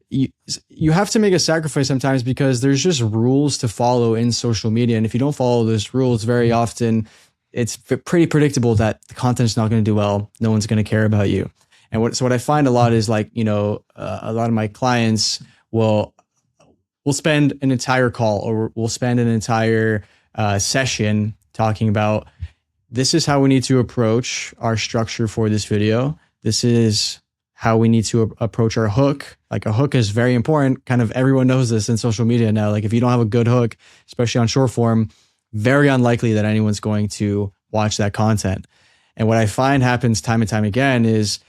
you, you have to make a sacrifice sometimes because there's just rules to follow in social media. And if you don't follow those rules, very often it's pretty predictable that the content's not going to do well. No one's going to care about you. And what I find a lot is like, a lot of my clients will we'll spend an entire call or we'll spend an entire session talking about this is how we need to approach our structure for this video. This is how we need to approach our hook. Like a hook is very important. Kind of everyone knows this in social media now. Like if you don't have a good hook, especially on short form, very unlikely that anyone's going to watch that content. And what I find happens time and time again is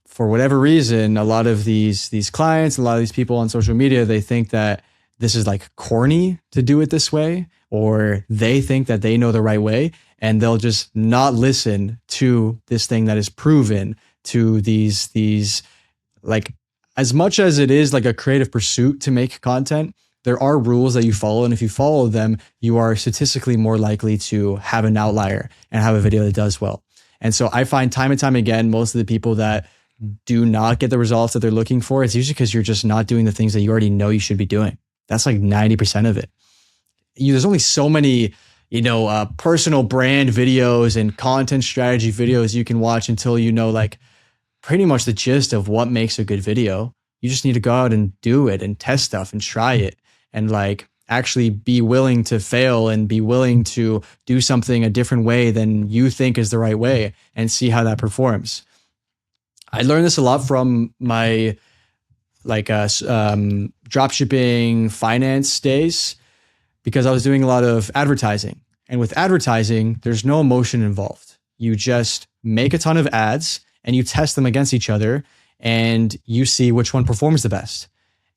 for whatever reason, a lot of these clients, a lot of these people on social media, they think that this is like corny to do it this way, or they think that they know the right way, and they'll just not listen to this thing that is proven to these like, as much as it is like a creative pursuit to make content, there are rules that you follow. And if you follow them, you are statistically more likely to have an outlier and have a video that does well. And so I find time and time again, most of the people that do not get the results that they're looking for, it's usually because you're just not doing the things that you already know you should be doing. That's like 90% of it. There's only so many, personal brand videos and content strategy videos you can watch until you know like pretty much the gist of what makes a good video. You just need to go out and do it and test stuff and try it and like actually be willing to fail and be willing to do something a different way than you think is the right way and see how that performs. I learned this a lot from my dropshipping finance days because I was doing a lot of advertising. And with advertising, there's no emotion involved. You just make a ton of ads and you test them against each other and you see which one performs the best.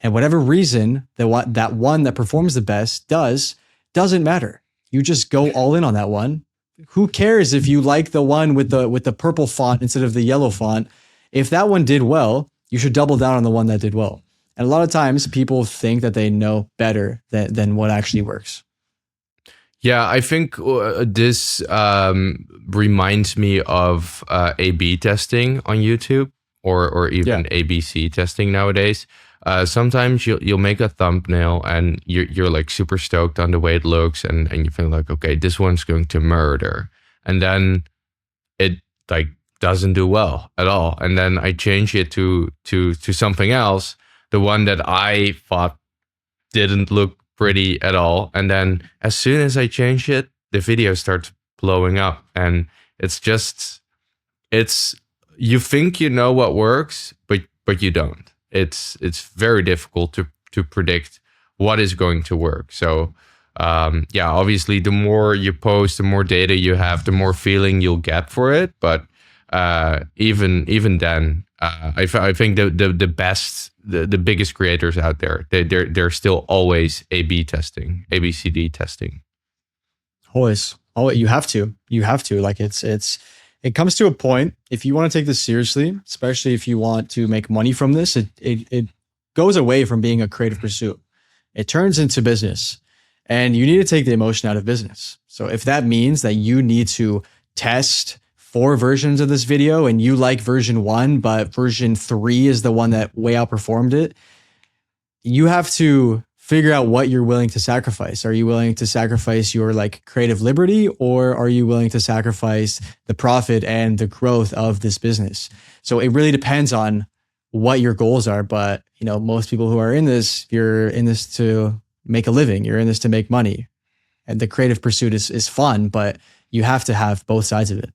And whatever reason that one that performs the best doesn't matter. You just go all in on that one. Who cares if you like the one with the purple font instead of the yellow font? If that one did well, you should double down on the one that did well. And a lot of times people think that they know better than what actually works. Yeah, I think this reminds me of A/B testing on YouTube or even ABC testing nowadays. Sometimes you'll make a thumbnail and you're like super stoked on the way it looks and you feel like, okay, this one's going to murder. And then it like doesn't do well at all. And then I change it to something else, the one that I thought didn't look pretty at all. And then as soon as I change it, the video starts blowing up. And you think you know what works, but you don't. It's very difficult to predict what is going to work. So obviously the more you post, the more data you have, the more feeling you'll get for it. But even then, I think the best, the biggest creators out there, they're still always A/B testing, ABCD testing. Always. Oh, you have to. Like it comes to a point, if you want to take this seriously, especially if you want to make money from this, it goes away from being a creative pursuit. It turns into business, and you need to take the emotion out of business. So if that means that you need to test 4 versions of this video and you like version 1, but version 3 is the one that way outperformed it, you have to figure out what you're willing to sacrifice. Are you willing to sacrifice your like creative liberty, or are you willing to sacrifice the profit and the growth of this business? So it really depends on what your goals are. But most people who are in this, you're in this to make a living. You're in this to make money. And the creative pursuit is fun, but you have to have both sides of it.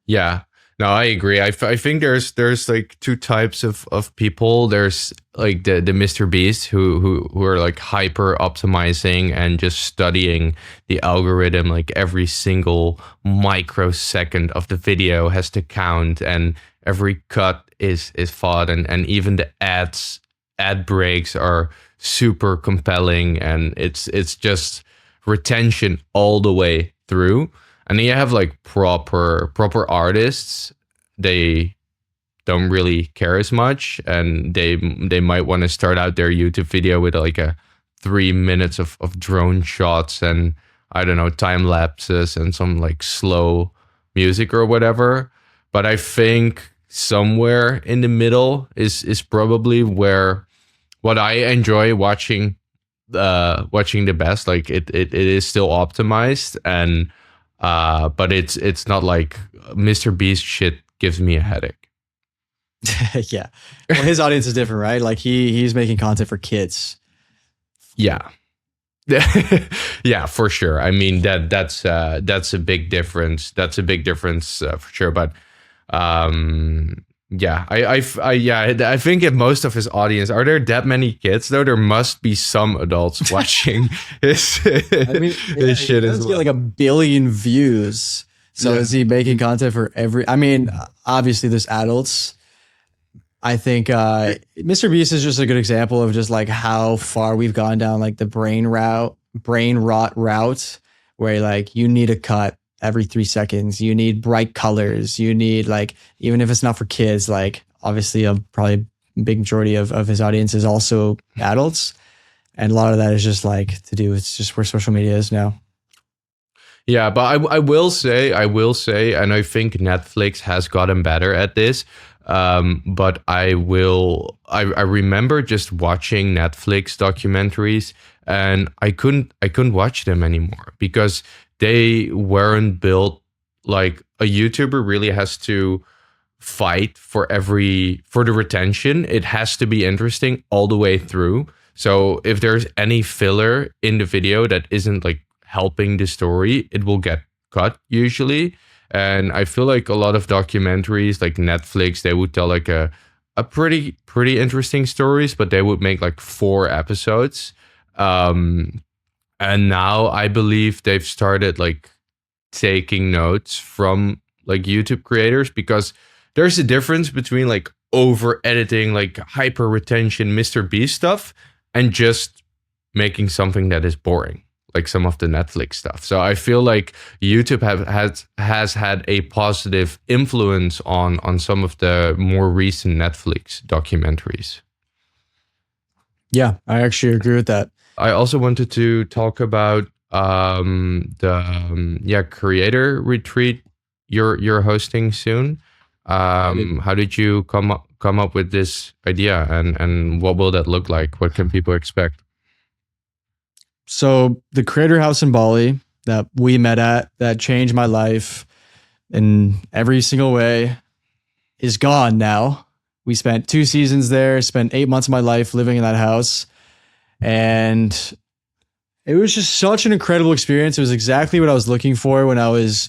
Yeah, no, I agree. I think there's like 2 types of people. There's like the Mr. Beast who are like hyper optimizing and just studying the algorithm. Like every single microsecond of the video has to count, and every cut is thought, and even the ad breaks are super compelling, and it's just retention all the way through. And then you have like proper artists. They don't really care as much, and they might want to start out their YouTube video with like a 3 minutes of drone shots and I don't know, time lapses and some like slow music or whatever. But I think somewhere in the middle is probably where what I enjoy watching the best. Like it is still optimized, and but it's not like Mr. Beast shit gives me a headache. Yeah. Well, his audience is different, right? Like he's making content for kids. Yeah. Yeah, for sure. I mean that's a big difference. That's a big difference for sure. But yeah, I think if most of his audience are there that many kids though, there must be some adults watching his I mean, yeah, his he shit does as get well. like 1 billion views. So Yeah. is he making content for every? I mean, obviously there's adults. I think Mr. Beast is just a good example of just like how far we've gone down like the brain rot route, where like you need a cut every 3 seconds. You need bright colors. You need like, even if it's not for kids, like obviously a probably big majority of his audience is also adults. And a lot of that is just like to do. It's just where social media is now. Yeah, but I will say, and I think Netflix has gotten better at this. But I remember just watching Netflix documentaries, and I couldn't watch them anymore because they weren't built like a YouTuber really has to fight for the retention. It has to be interesting all the way through. So if there's any filler in the video that isn't like helping the story, it will get cut usually. And I feel like a lot of documentaries like Netflix, they would tell like a pretty interesting stories, but they would make like 4 episodes. Um and now I believe they've started like taking notes from like YouTube creators, because there's a difference between like over editing, like hyper retention, Mr. Beast stuff, and just making something that is boring, like some of the Netflix stuff. So I feel like YouTube has had a positive influence on some of the more recent Netflix documentaries. Yeah, I actually agree with that. I also wanted to talk about the yeah, creator retreat you're hosting soon. How did you come up with this idea, and what will that look like? What can people expect? So the creator house in Bali that we met at, that changed my life in every single way, is gone now. We spent 2 seasons there, spent 8 months of my life living in that house. And it was just such an incredible experience. It was exactly what I was looking for when I was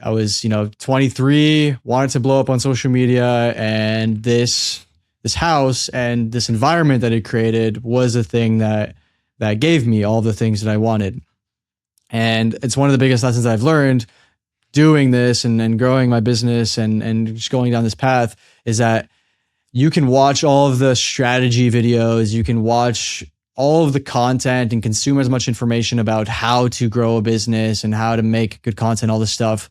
23, wanted to blow up on social media, and this house and this environment that it created was the thing that gave me all the things that I wanted. And it's one of the biggest lessons I've learned doing this and growing my business and just going down this path, is that you can watch all of the strategy videos, you can watch all of the content and consume as much information about how to grow a business and how to make good content, all this stuff.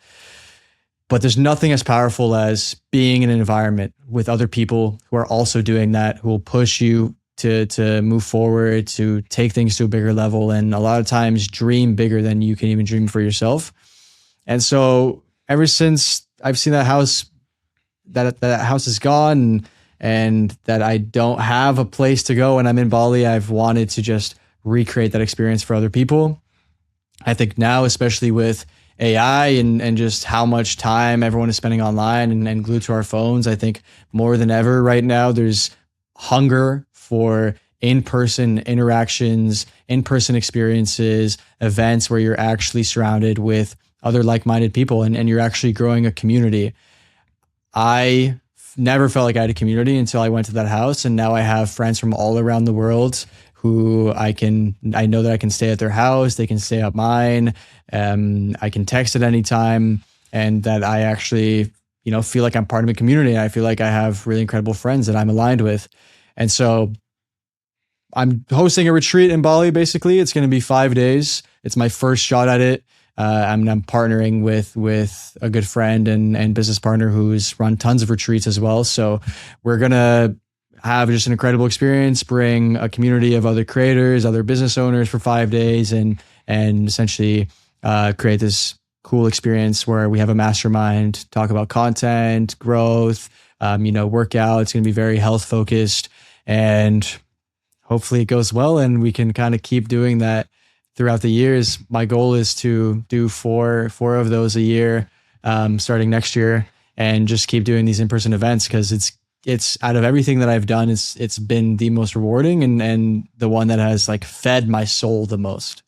But there's nothing as powerful as being in an environment with other people who are also doing that, who will push you to move forward, to take things to a bigger level, and a lot of times dream bigger than you can even dream for yourself. And so ever since I've seen that house, that house is gone, and that I don't have a place to go when I'm in Bali, I've wanted to just recreate that experience for other people. I think now, especially with AI and just how much time everyone is spending online and glued to our phones, I think more than ever right now, there's hunger for in-person interactions, in-person experiences, events where you're actually surrounded with other like-minded people, and you're actually growing a community. I never felt like I had a community until I went to that house, and now I have friends from all around the world who I know that I can stay at their house, they can stay at mine, I can text at any time, and that I actually, feel like I'm part of a community. I feel like I have really incredible friends that I'm aligned with. And so I'm hosting a retreat in Bali. Basically, it's going to be 5 days. It's my first shot at it. I'm partnering with a good friend and business partner who's run tons of retreats as well. So we're gonna have just an incredible experience, bring a community of other creators, other business owners for 5 days, and essentially create this cool experience where we have a mastermind, talk about content, growth, workout. It's going to be very health focused, and hopefully it goes well, and we can kind of keep doing that throughout the years. My goal is to do four of those a year, starting next year, and just keep doing these in-person events because it's out of everything that I've done, it's been the most rewarding and the one that has like fed my soul the most.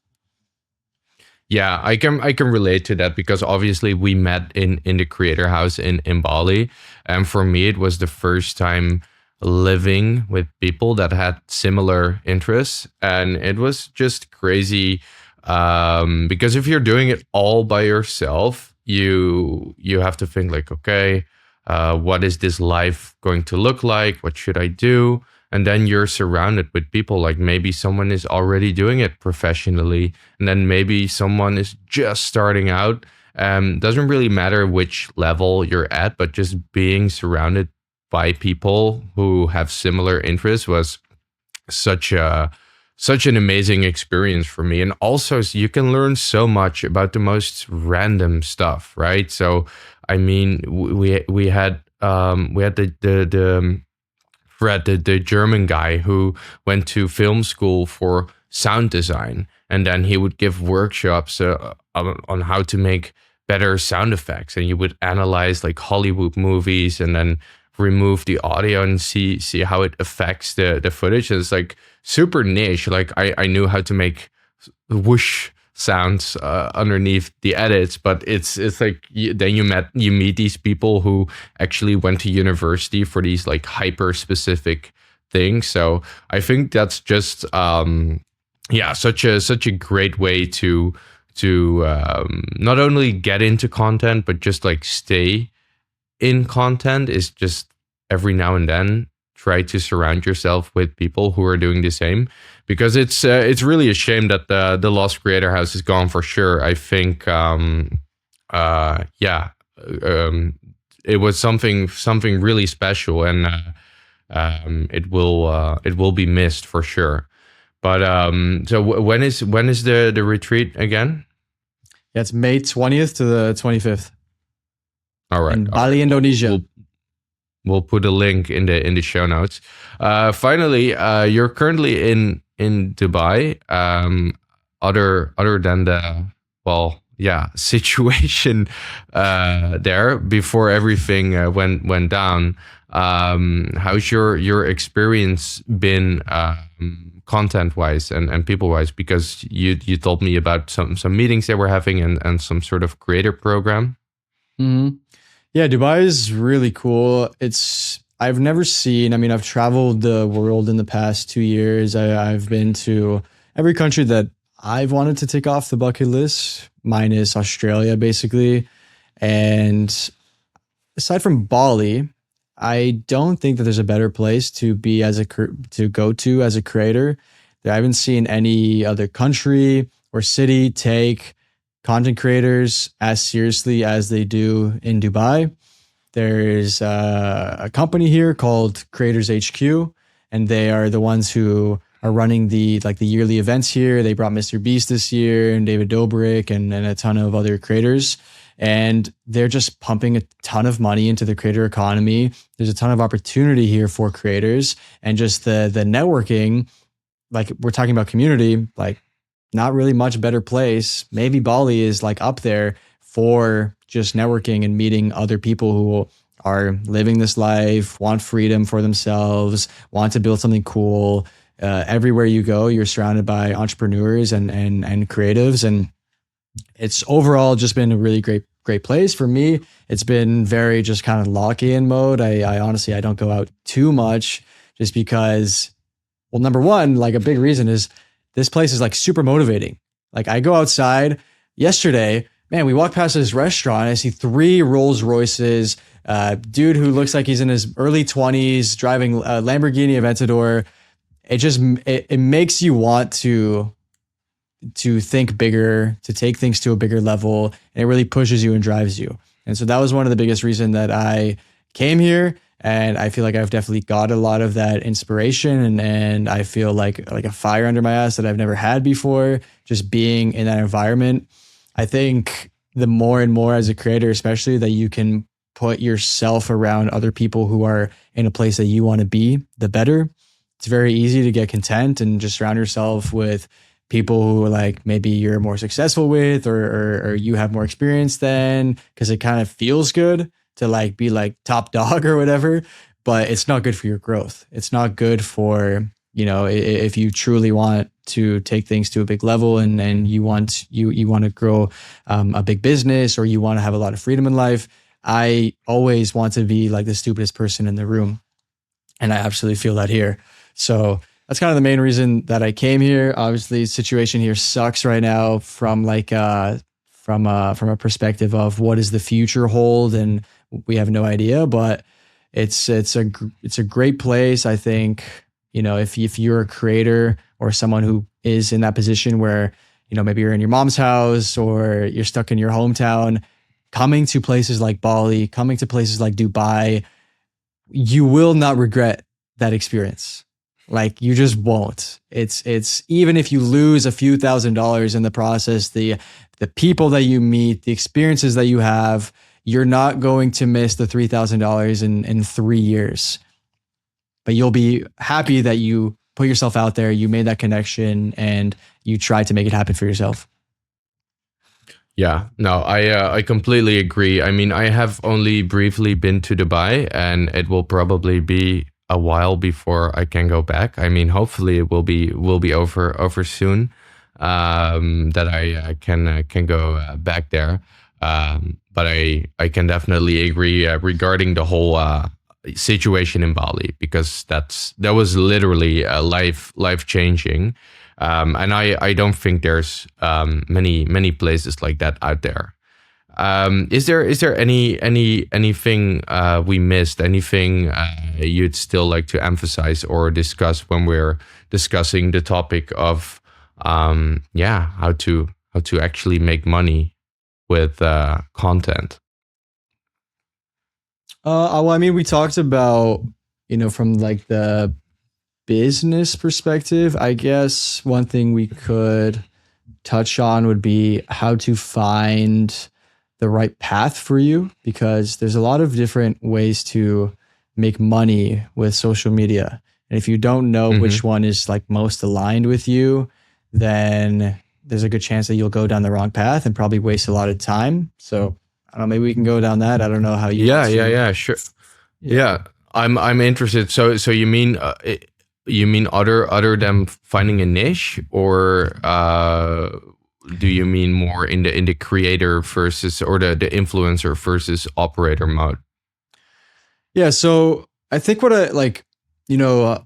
Yeah, I can relate to that because obviously we met in the creator house in Bali, and for me it was the first time living with people that had similar interests, and it was just crazy. Because if you're doing it all by yourself, you have to think like, okay, what is this life going to look like? What should I do? And then you're surrounded with people, like maybe someone is already doing it professionally, and then maybe someone is just starting out. Doesn't really matter which level you're at, but just being surrounded by people who have similar interests was such a such an amazing experience for me. And also you can learn so much about the most random stuff, right? So I mean, we had the Fred, the German guy who went to film school for sound design, and then he would give workshops on how to make better sound effects, and you would analyze like Hollywood movies and then remove the audio and see how it affects the footage. And it's like super niche. Like I knew how to make whoosh sounds underneath the edits, but it's like then you meet these people who actually went to university for these like hyper specific things. So I think that's just yeah, such a great way to not only get into content but just like stay in content. Is just every now and then try to surround yourself with people who are doing the same, because it's really a shame that the Lost Creator House is gone for sure. I think yeah, it was something really special, and it will be missed for sure. But so when is the retreat again? Yeah, it's May 20th to the 25th in All right. Bali, Indonesia. We'll put a link in the show notes. Finally, you're currently in Dubai. Other than the, well, yeah, situation there before everything went down. How's your experience been, content wise and people wise? Because you told me about some meetings that we're having and some sort of creator program. Mm-hmm. Yeah, Dubai is really cool. I've never seen, I mean, I've traveled the world in the past 2 years. I've been to every country that I've wanted to take off the bucket list, minus Australia, basically. And aside from Bali, I don't think that there's a better place to be to go to as a creator. I haven't seen any other country or city take content creators as seriously as they do in Dubai. There's a company here called Creators HQ, and they are the ones who are running the yearly events here. They brought Mr. Beast this year and David Dobrik and a ton of other creators. And they're just pumping a ton of money into the creator economy. There's a ton of opportunity here for creators, and just the networking, like we're talking about community, like not really much better place. Maybe Bali is like up there for just networking and meeting other people who are living this life, want freedom for themselves, want to build something cool. Everywhere you go, you're surrounded by entrepreneurs and creatives, and it's overall just been a really great place for me. It's been very just kind of lock-in mode. I honestly I don't go out too much just because, well, number one, like a big reason is this place is like super motivating. Like I go outside yesterday, man, we walked past this restaurant. I see 3 Rolls Royces, dude who looks like he's in his early 20s driving a Lamborghini Aventador. It makes you want to to think bigger, to take things to a bigger level, and it really pushes you and drives you. And so that was one of the biggest reasons that I came here. And I feel like I've definitely got a lot of that inspiration, and I feel like a fire under my ass that I've never had before, just being in that environment. I think the more and more as a creator, especially, that you can put yourself around other people who are in a place that you want to be, the better. It's very easy to get content and just surround yourself with people who like maybe you're more successful with, or you have more experience than, because it kind of feels good to like be like top dog or whatever, but it's not good for your growth. It's not good for, if you truly want to take things to a big level, and you want to grow a big business, or you want to have a lot of freedom in life. I always want to be like the stupidest person in the room, and I absolutely feel that here. So that's kind of the main reason that I came here. Obviously, the situation here sucks right now from like from a perspective of what does the future hold, and we have no idea. But it's a great place. I think, if you're a creator or someone who is in that position where, maybe you're in your mom's house or you're stuck in your hometown, coming to places like Bali, coming to places like Dubai, you will not regret that experience. Like, you just won't. It's even if you lose a few $1,000s in the process, the people that you meet, the experiences that you have, you're not going to miss the $3,000 in 3 years. But you'll be happy that you put yourself out there, you made that connection, and you tried to make it happen for yourself. Yeah, no, I completely agree. I mean, I have only briefly been to Dubai, and it will probably be a while before I can go back. I mean, hopefully it will be over soon, that I can go back there. But I can definitely agree regarding the whole situation in Bali, because that was literally life changing. And I don't think there's many places like that out there. Is there anything we missed? Anything you'd still like to emphasize or discuss when we're discussing the topic of how to actually make money with content? Well, I mean, we talked about, from like the business perspective. I guess one thing we could touch on would be how to find the right path for you, because there's a lot of different ways to make money with social media. And if you don't know Mm-hmm. which one is like most aligned with you, then there's a good chance that you'll go down the wrong path and probably waste a lot of time. So I don't know, maybe we can go down that. I don't know how you want to. Yeah, sure. Yeah. Yeah, I'm interested. So you mean other than finding a niche, or do you mean more in the creator versus, or the influencer versus operator mode? Yeah. So I think what I like, you know,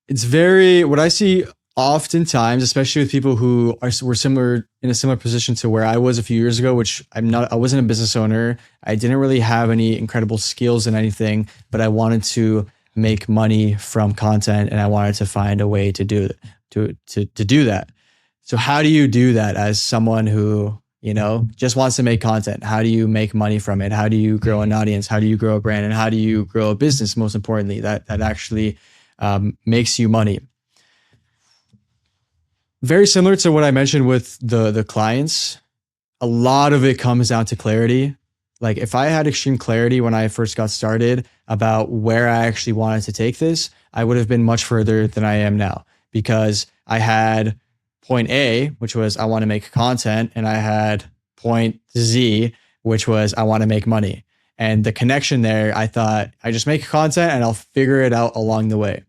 it's very, what I see oftentimes, especially with people who were similar, in a similar position to where I was a few years ago, which I wasn't a business owner. I didn't really have any incredible skills in anything, but I wanted to make money from content, and I wanted to find a way to do to do that. So how do you do that as someone who, just wants to make content? How do you make money from it? How do you grow an audience? How do you grow a brand? And how do you grow a business, most importantly, that actually makes you money? Very similar to what I mentioned with the clients, a lot of it comes down to clarity. Like, if I had extreme clarity when I first got started about where I actually wanted to take this, I would have been much further than I am now, because I had point A, which was I want to make content, and I had point Z, which was I want to make money. And the connection there, I thought I just make content and I'll figure it out along the way.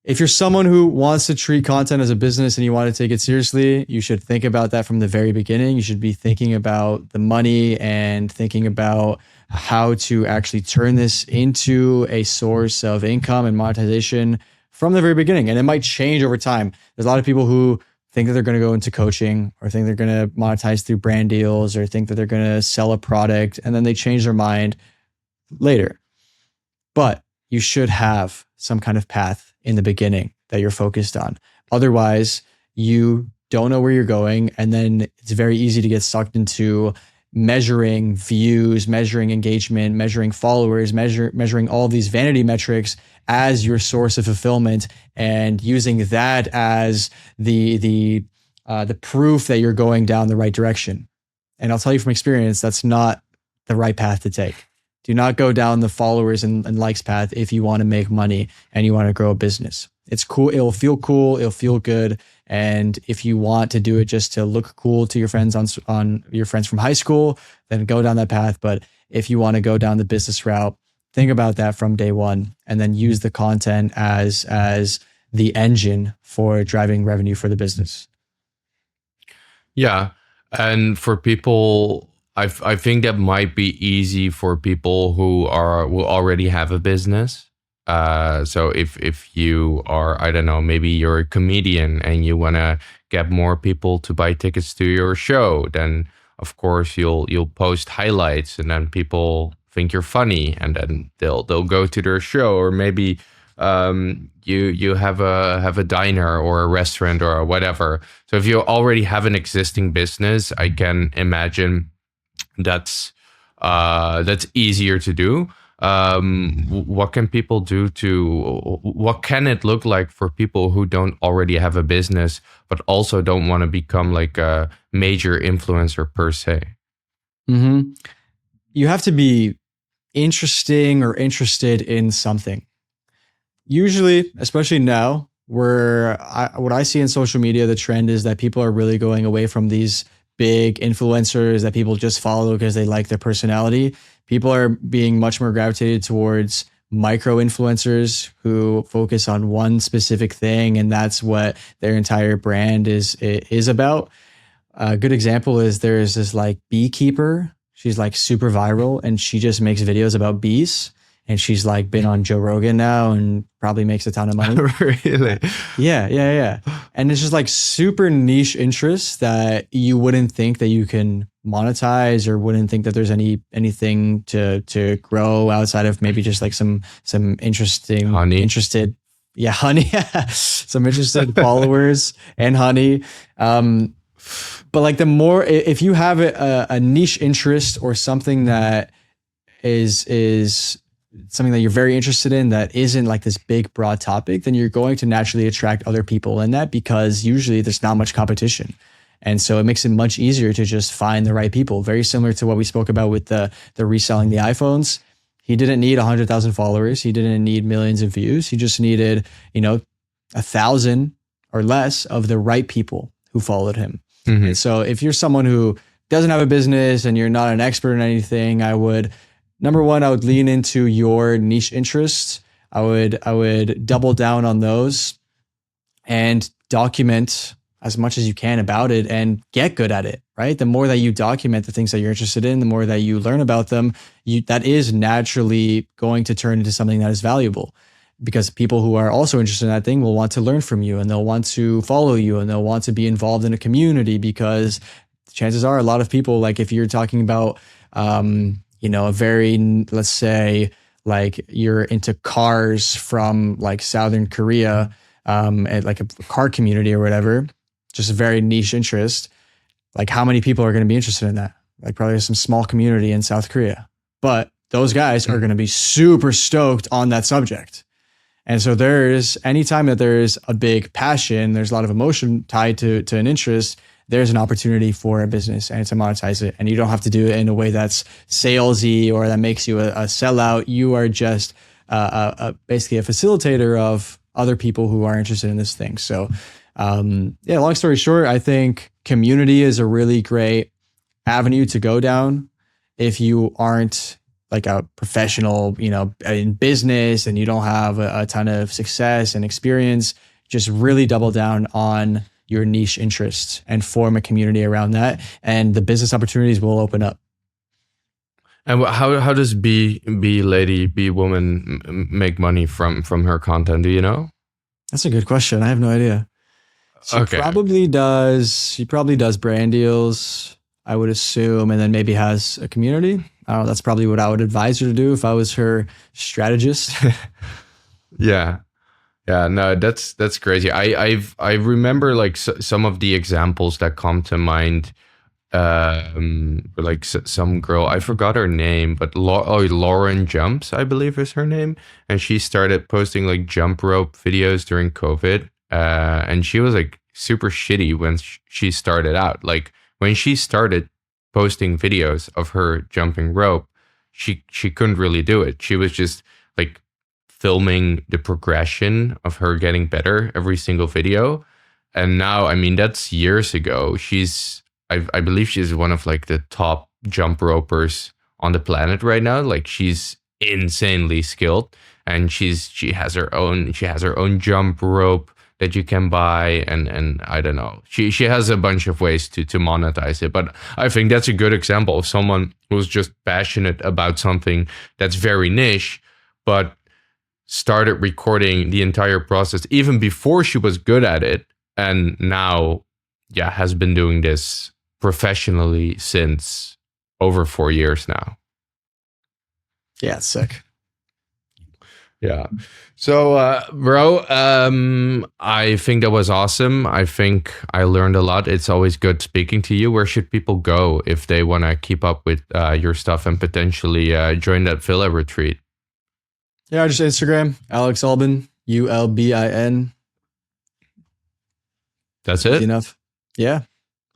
If you're someone who wants to treat content as a business and you want to take it seriously, you should think about that from the very beginning. You should be thinking about the money and thinking about how to actually turn this into a source of income and monetization from the very beginning. And it might change over time. There's a lot of people who think that they're going to go into coaching, or think they're going to monetize through brand deals, or think that they're going to sell a product, and then they change their mind later. But you should have some kind of path in the beginning that you're focused on. Otherwise, you don't know where you're going, and then it's very easy to get sucked into measuring views, measuring engagement, measuring followers, measuring all these vanity metrics as your source of fulfillment, and using that as the proof that you're going down the right direction. And I'll tell you from experience, that's not the right path to take. Do not go down the followers and likes path if you want to make money and you want to grow a business. It's cool. It'll feel cool. It'll feel good. And if you want to do it just to look cool to your friends on your friends from high school, then go down that path. But if you want to go down the business route, think about that from day one, and then use the content as the engine for driving revenue for the business. Yeah. And for people, I think that might be easy for people who already have a business. So if you are, I don't know, maybe you're a comedian and you want to get more people to buy tickets to your show, then of course you'll post highlights, and then people think you're funny, and then they'll go to their show. Or maybe you have a diner or a restaurant or whatever. So if you already have an existing business, I can imagine that's easier to do. What can people do what can it look like for people who don't already have a business but also don't want to become like a major influencer per se? Mm-hmm. You have to be interesting or interested in something. Usually, especially now, what I see in social media, the trend is that people are really going away from these big influencers that people just follow because they like their personality. People are being much more gravitated towards micro influencers who focus on one specific thing, and that's what their entire brand is about. A good example is there's this like beekeeper. She's like super viral, and she just makes videos about bees. And she's like been on Joe Rogan now and probably makes a ton of money. Really? Yeah. And it's just like super niche interests that you wouldn't think that you can monetize, or wouldn't think that there's anything to grow outside of maybe just like some interesting honey. Honey, some interested followers and honey. But like the more, if you have a niche interest or something that is something that you're very interested in that isn't like this big broad topic, then you're going to naturally attract other people in that, because usually there's not much competition. And so it makes it much easier to just find the right people. Very similar to what we spoke about with the reselling the iPhones. He didn't need 100,000 followers. He didn't need millions of views. He just needed, 1,000 or less of the right people who followed him. Mm-hmm. And so if you're someone who doesn't have a business and you're not an expert in anything, number one, I would lean into your niche interests. I would double down on those and document as much as you can about it and get good at it, right? The more that you document the things that you're interested in, the more that you learn about them, that is naturally going to turn into something that is valuable, because people who are also interested in that thing will want to learn from you, and they'll want to follow you, and they'll want to be involved in a community, because chances are a lot of people, like if you're talking about, a very, let's say, like you're into cars from like Southern Korea, at like a car community or whatever, just a very niche interest. Like how many people are going to be interested in that? Like probably some small community in South Korea, but those guys are going to be super stoked on that subject. And so anytime that there's a big passion, there's a lot of emotion tied to an interest, there's an opportunity for a business and to monetize it. And you don't have to do it in a way that's salesy or that makes you a sellout. You are just basically a facilitator of other people who are interested in this thing. So long story short, I think community is a really great avenue to go down if you aren't like a professional, in business, and you don't have a ton of success and experience. Just really double down on your niche interests and form a community around that, and the business opportunities will open up. And how does B woman make money from her content? Do you know? That's a good question. I have no idea. She probably does brand deals, I would assume, and then maybe has a community. I don't know. That's probably what I would advise her to do if I was her strategist. Yeah. Yeah, no, that's crazy. I remember like some of the examples that come to mind. Like some girl, I forgot her name, but Lauren Jumps, I believe is her name, and she started posting like jump rope videos during COVID. And she was like super shitty when she started out. Like when she started posting videos of her jumping rope, she couldn't really do it. She was just like filming the progression of her getting better every single video. And now, I mean, that's years ago. I believe she's one of like the top jump ropers on the planet right now. Like she's insanely skilled, and she has her own jump rope that you can buy, and I don't know. She has a bunch of ways to monetize it. But I think that's a good example of someone who's just passionate about something that's very niche, but started recording the entire process even before she was good at it, and now, yeah, has been doing this professionally since over 4 years now. Yeah, it's sick. Yeah. So, bro, I think that was awesome. I think I learned a lot. It's always good speaking to you. Where should people go if they want to keep up with your stuff and potentially join that villa retreat? Yeah, just Instagram, Alex Ulbin, Ulbin. That's Easy it. enough. Yeah.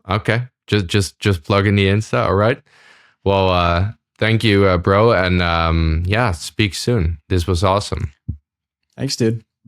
Okay. Just plug in the Insta. All right. Well, thank you, bro, and yeah, speak soon. This was awesome. Thanks, dude.